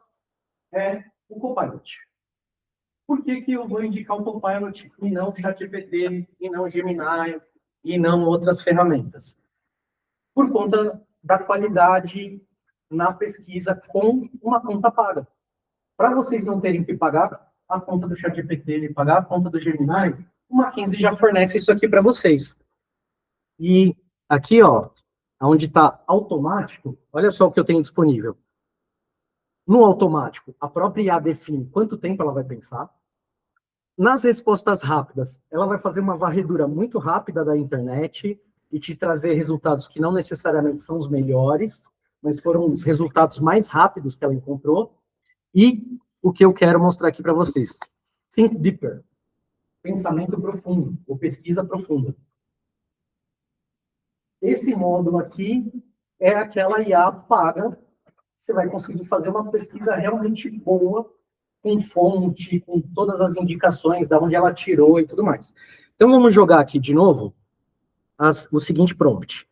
é o Copilot. Por que eu vou indicar o Copilot e não o ChatGPT, e não o Gemini, e não outras ferramentas? Por conta da qualidade na pesquisa com uma conta paga. Para vocês não terem que pagar a conta do ChatGPT, pagar a conta do Gemini, o Mackenzie já fornece isso aqui para vocês. E aqui, ó, onde está automático, olha só o que eu tenho disponível. No automático, a própria IA define quanto tempo ela vai pensar. Nas respostas rápidas, ela vai fazer uma varredura muito rápida da internet e te trazer resultados que não necessariamente são os melhores, mas foram os resultados mais rápidos que ela encontrou. E o que eu quero mostrar aqui para vocês. Think Deeper. Pensamento profundo, ou pesquisa profunda. Esse módulo aqui é aquela IA paga. Você vai conseguir fazer uma pesquisa realmente boa, com fonte, com todas as indicações de onde ela tirou e tudo mais. Então, vamos jogar aqui de novo o seguinte prompt.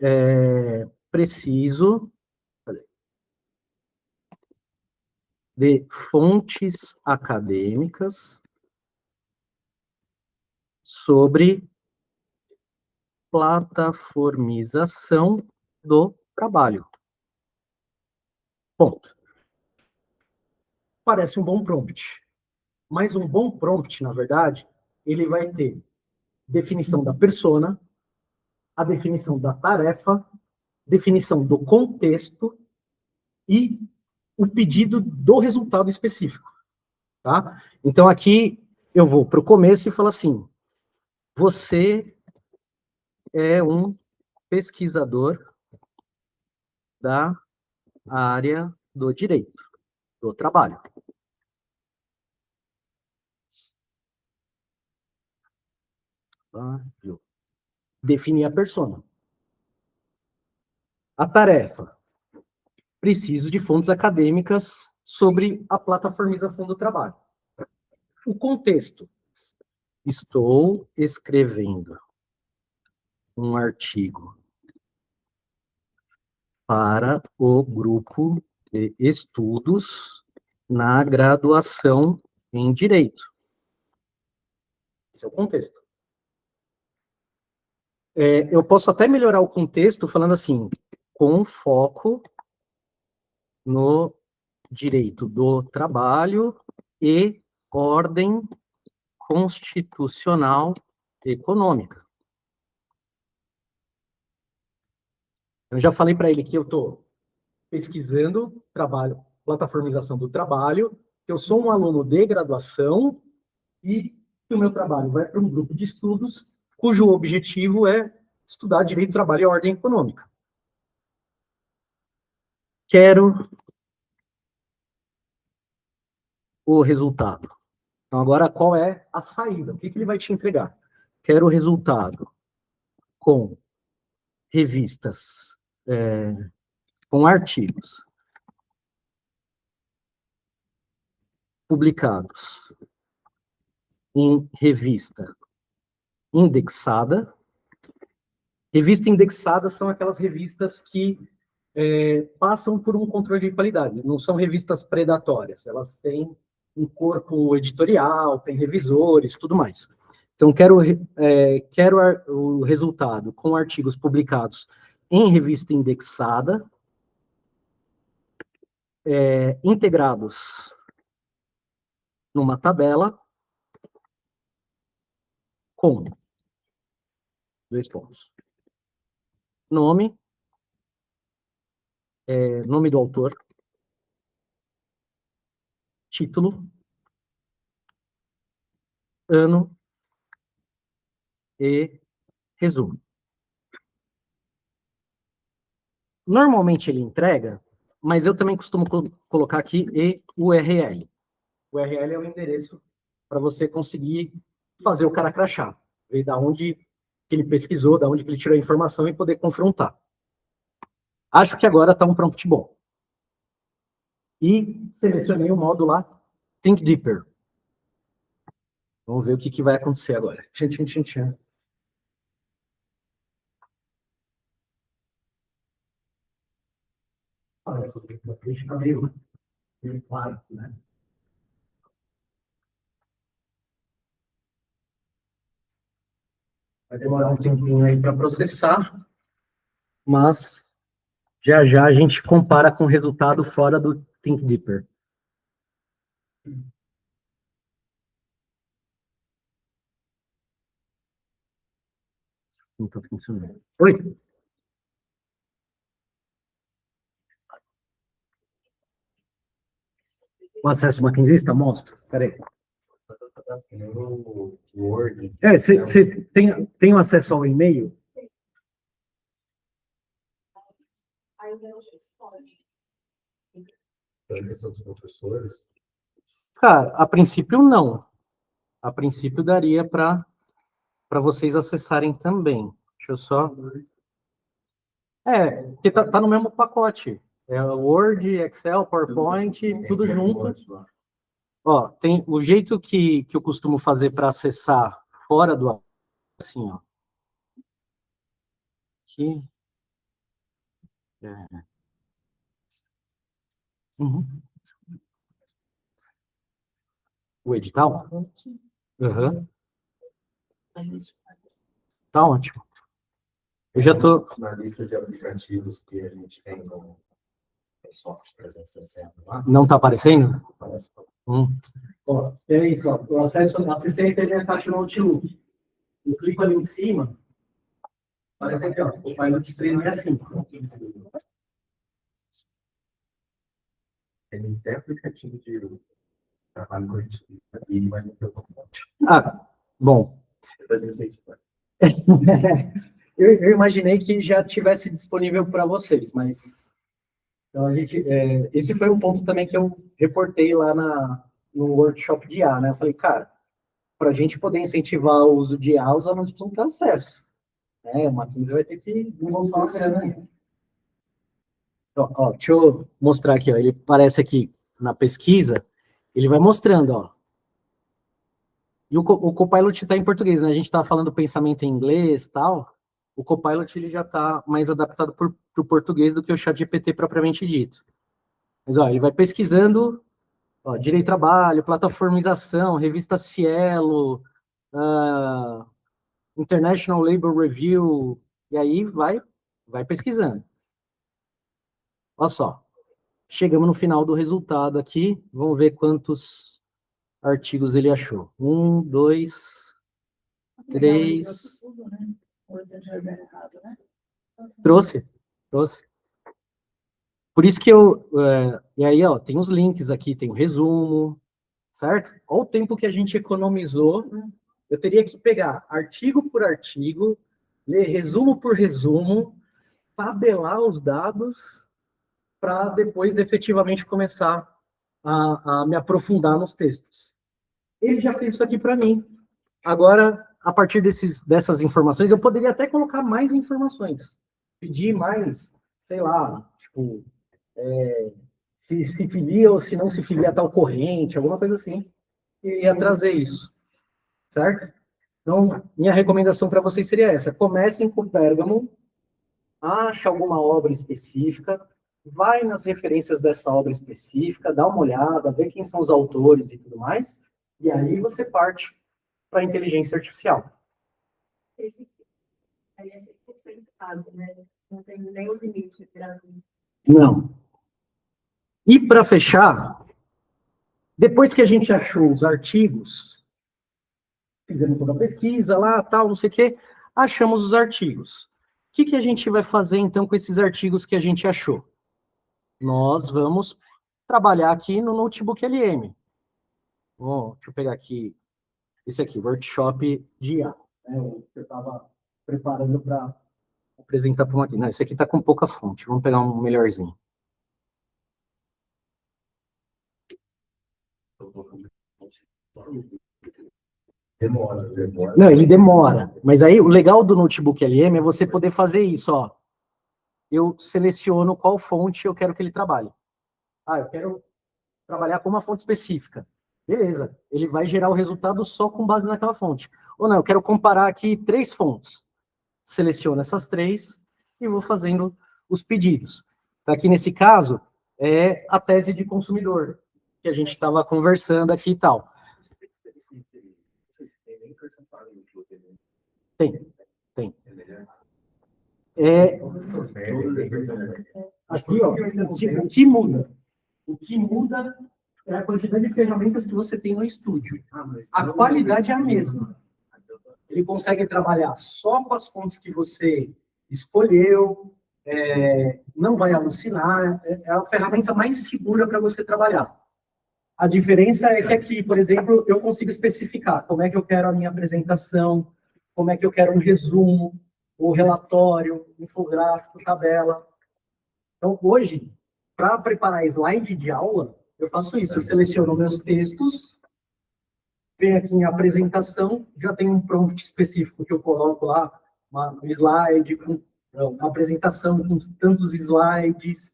Preciso de fontes acadêmicas sobre plataformização do trabalho. Ponto. Parece um bom prompt. Mas um bom prompt, na verdade, ele vai ter definição da persona, a definição da tarefa, definição do contexto e o pedido do resultado específico. Tá? Então, aqui eu vou para o começo e falo assim, você é um pesquisador da área do direito, do trabalho. Definir a persona. A tarefa. Preciso de fontes acadêmicas sobre a plataformização do trabalho. O contexto. Estou escrevendo um artigo para o grupo de estudos na graduação em Direito. Esse é o contexto. Eu posso até melhorar o contexto falando assim, com foco no direito do trabalho e ordem constitucional econômica. Eu já falei para ele que eu estou pesquisando trabalho, plataformização do trabalho, que eu sou um aluno de graduação e que o meu trabalho vai para um grupo de estudos cujo objetivo é estudar direito do trabalho e ordem econômica. Quero o resultado. Então, agora, qual é a saída? O que ele vai te entregar? Quero o resultado com revistas, com artigos publicados em revista indexada. Revista indexada são aquelas revistas que passam por um controle de qualidade, não são revistas predatórias, elas têm um corpo editorial, tem revisores, tudo mais. Então, quero o resultado com artigos publicados em revista indexada, integrados numa tabela, com 2 pontos. Nome do autor, título, ano e resumo. Normalmente ele entrega, mas eu também costumo colocar aqui URL. O URL é o endereço para você conseguir fazer o cara crachar, ver da onde que ele pesquisou, da onde que ele tirou a informação e poder confrontar. Acho que agora está um prompt bom. E selecionei o modo lá, Think Deeper. Vamos ver o que vai acontecer agora. Tchan, tchan, tchan, tchan. Olha, essa fica meio claro, né? Vai demorar um tempinho aí para processar, mas já já a gente compara com o resultado fora do Think Deeper. Não está funcionando. Oi? O acesso maquinzista? Mostro. Espera aí. Você tem acesso ao e-mail? Cara, a princípio não. A princípio daria para vocês acessarem também. Deixa eu só... porque tá no mesmo pacote. Word, Excel, PowerPoint, tudo junto. Ó, tem o jeito que eu costumo fazer para acessar fora do... Assim, ó. Aqui. Uhum. O edital? Uhum. Tá ótimo. Eu já tô... Na lista de aplicativos que a gente tem no Microsoft 360 lá. Não tá aparecendo? Aparece. Ó, é isso, ó. Eu acessei a internet no Outlook. Eu clico ali em cima, aparece aqui, ó, o Pilot 365. Tem até aplicativo de trabalho coletivo, mas não tem. Bom. Eu imaginei que já tivesse disponível para vocês, mas... Então, esse foi um ponto também que eu reportei lá no workshop de IA, né? Eu falei, cara, para a gente poder incentivar o uso de IA, os alunos precisam ter acesso. O Mackenzie vai ter que desenvolver uma grana. Ó, deixa eu mostrar aqui, ó. Ele aparece aqui na pesquisa, ele vai mostrando, ó. E o Copilot está em português, né? A gente está falando pensamento em inglês e tal. O Copilot ele já está mais adaptado para o português do que o ChatGPT propriamente dito. Mas, ó, ele vai pesquisando, ó, direito do trabalho, plataformização, revista Cielo, International Labor Review, e aí vai pesquisando. Olha só, chegamos no final do resultado aqui, vamos ver quantos artigos ele achou. 1, 2, 3... Trouxe. Por isso que e aí, ó, tem os links aqui, tem o resumo, certo? Olha o tempo que a gente economizou Eu teria que pegar artigo por artigo, ler resumo por resumo, tabelar os dados para depois efetivamente começar a me aprofundar nos textos. Ele já fez isso aqui para mim. Agora, a partir dessas informações, eu poderia até colocar mais informações. Pedir mais, sei lá, tipo, se filia ou se não se filia a tal corrente, alguma coisa assim. E ia trazer isso. Certo? Então, minha recomendação para vocês seria essa. Comecem com Pérgamo, acha alguma obra específica, vai nas referências dessa obra específica, dá uma olhada, vê quem são os autores e tudo mais, e aí você parte para a inteligência artificial. Esse aí é 100% pago, né? Não tem nenhum limite para Não. E para fechar, depois que a gente achou os artigos, fizemos toda a pesquisa lá, tal, não sei o quê, achamos os artigos. O que a gente vai fazer, então, com esses artigos que a gente achou? Nós vamos trabalhar aqui no Notebook LM. Bom, deixa eu pegar aqui, esse aqui, workshop de IA. Eu estava preparando para apresentar para uma aqui. Não, esse aqui está com pouca fonte, vamos pegar um melhorzinho. Demora. Não, ele demora. Mas aí, o legal do Notebook LM é você poder fazer isso, ó. Eu seleciono qual fonte eu quero que ele trabalhe. Ah, eu quero trabalhar com uma fonte específica. Beleza, ele vai gerar o resultado só com base naquela fonte. Ou não, eu quero comparar aqui 3 fontes. Seleciono essas 3 e vou fazendo os pedidos. Aqui nesse caso, é a tese de consumidor, que a gente estava conversando aqui e tal. Tem. Aqui, ó, o que muda? O que muda é a quantidade de ferramentas que você tem no estúdio. A qualidade é a mesma. Ele consegue trabalhar só com as fontes que você escolheu, não vai alucinar, é a ferramenta mais segura para você trabalhar. A diferença é que aqui, por exemplo, eu consigo especificar como é que eu quero a minha apresentação, como é que eu quero um resumo, ou relatório, infográfico, tabela. Então, hoje, para preparar slide de aula, eu faço isso. Eu seleciono meus textos, venho aqui em apresentação, já tem um prompt específico que eu coloco lá, um slide, uma apresentação com tantos slides,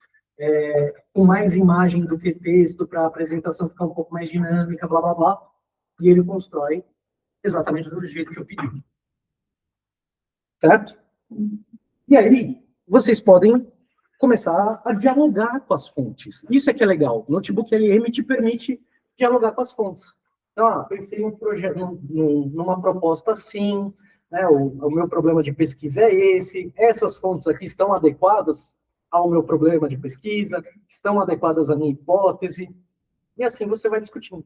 com mais imagem do que texto, para a apresentação ficar um pouco mais dinâmica, blá, blá, blá. E ele constrói exatamente do jeito que eu pedi. Certo? E aí, vocês podem começar a dialogar com as fontes. Isso é que é legal. O Notebook LM te permite dialogar com as fontes. Então, pensei num projeto, numa proposta assim, né? O meu problema de pesquisa é esse, essas fontes aqui estão adequadas ao meu problema de pesquisa, estão adequadas à minha hipótese, e assim você vai discutindo.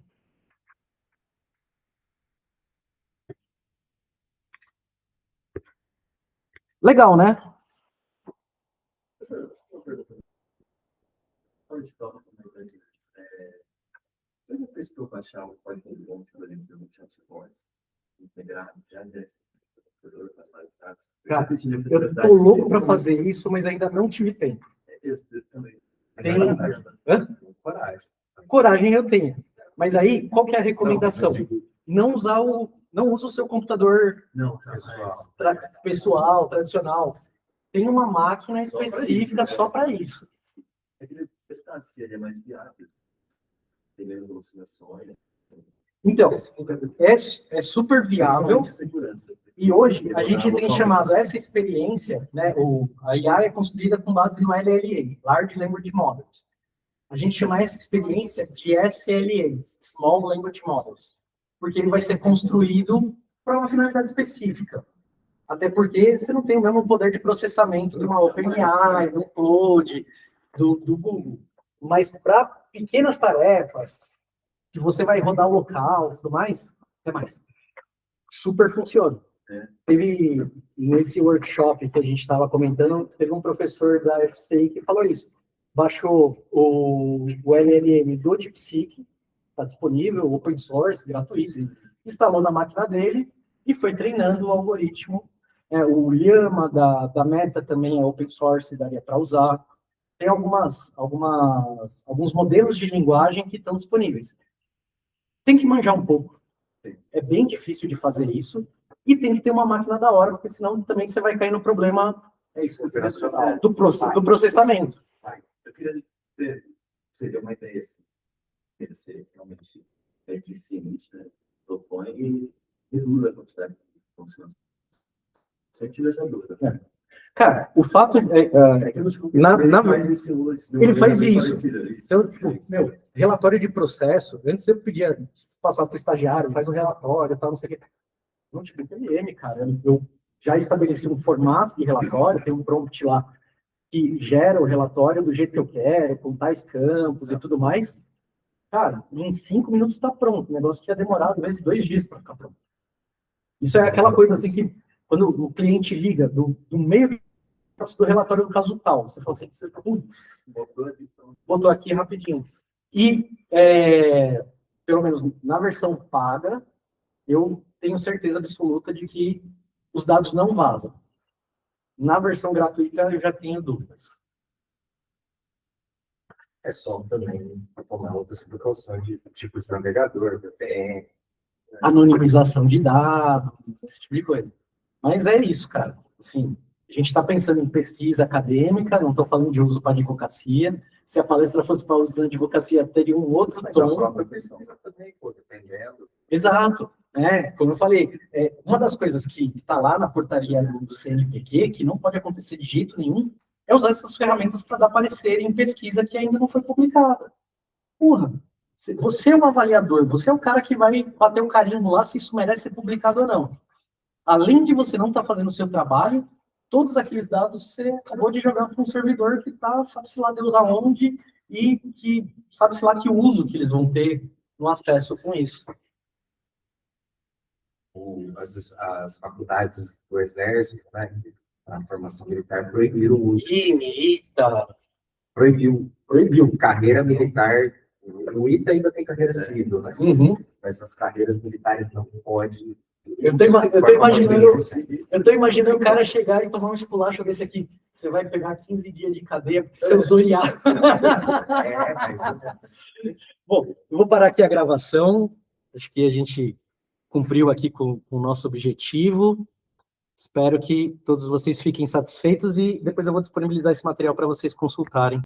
Legal, né? Toda vez que eu baixar o código de fonte, por exemplo, no chatbot, integrado, já Cara, eu estou louco para fazer isso, mas ainda não tive tempo. Coragem eu tenho. Mas aí, qual que é a recomendação? Não usa o seu computador pessoal, tradicional. Tem uma máquina específica só para isso. Eu queria testar se ele é mais viável. Tem menos alucinações. Então, é super viável. E hoje a gente tem chamado essa experiência, né? A IA é construída com base no LLA, Large Language Models. A gente chama essa experiência de SLA, Small Language Models, porque ele vai ser construído para uma finalidade específica. Até porque você não tem o mesmo poder de processamento de uma OpenAI, do Claude, do Google. Mas para pequenas tarefas, que você vai rodar local e tudo mais, super funciona. Teve, nesse workshop que a gente estava comentando, teve um professor da FCI que falou isso. Baixou o LLM do DeepSeek, está disponível, open source, gratuito, instalou na máquina dele e foi treinando o algoritmo. O Llama da Meta também é open source, daria para usar. Tem alguns modelos de linguagem que estão disponíveis. Tem que manjar um pouco. É bem difícil de fazer isso. E tem que ter uma máquina da hora, porque senão também você vai cair no problema do processamento. Eu queria ter, seria uma ideia assim, queria ser realmente eficiente, né? Propõe e reduz a quantidade de funções. Você tira essa dúvida. Cara, o fato ele faz isso. Então, meu, relatório de processo, antes eu pedia passar para o estagiário, faz um relatório, tal, não sei o quê. Não tipo PLM, cara. Eu já estabeleci um formato de relatório, tem um prompt lá que gera o relatório do jeito que eu quero, com tais campos e tudo mais. Cara, em 5 minutos está pronto. O negócio que ia demorar, às vezes, 2 dias para ficar pronto. Isso é aquela coisa assim que, quando o cliente liga do meio do relatório do caso tal, você fala assim, botou aqui rapidinho. E, pelo menos na versão paga, eu tenho certeza absoluta de que os dados não vazam. Na versão gratuita, eu já tenho dúvidas. É só também tomar outras precauções de tipo de navegador, VPN. Anonimização de dados, esse tipo de coisa. Mas é isso, cara. Enfim, a gente está pensando em pesquisa acadêmica, não estou falando de uso para advocacia. Se a palestra fosse para uso da advocacia, teria um outro Mas tom. a própria pesquisa também, pô, dependendo. Exato. Como eu falei, uma das coisas que está lá na portaria do CNPq, que não pode acontecer de jeito nenhum, é usar essas ferramentas para dar parecer em pesquisa que ainda não foi publicada. Porra, você é um avaliador, você é o cara que vai bater o carimbo lá se isso merece ser publicado ou não. Além de você não estar fazendo o seu trabalho, todos aqueles dados você acabou de jogar para um servidor que está, sabe-se lá Deus aonde, e que sabe-se lá que uso que eles vão ter no acesso com isso. As faculdades do Exército, né, a formação militar, proibiram o uso. Proibiu carreira militar. O ITA ainda tem carreira civil, né? Uhum. Mas as carreiras militares não podem. Eu tô imaginando o cara chegar e tomar um esculacho desse aqui. Você vai pegar 15 dias de cadeia porque você usou IA. Bom, eu vou parar aqui a gravação. Acho que a gente cumpriu aqui com o nosso objetivo. Espero que todos vocês fiquem satisfeitos e depois eu vou disponibilizar esse material para vocês consultarem.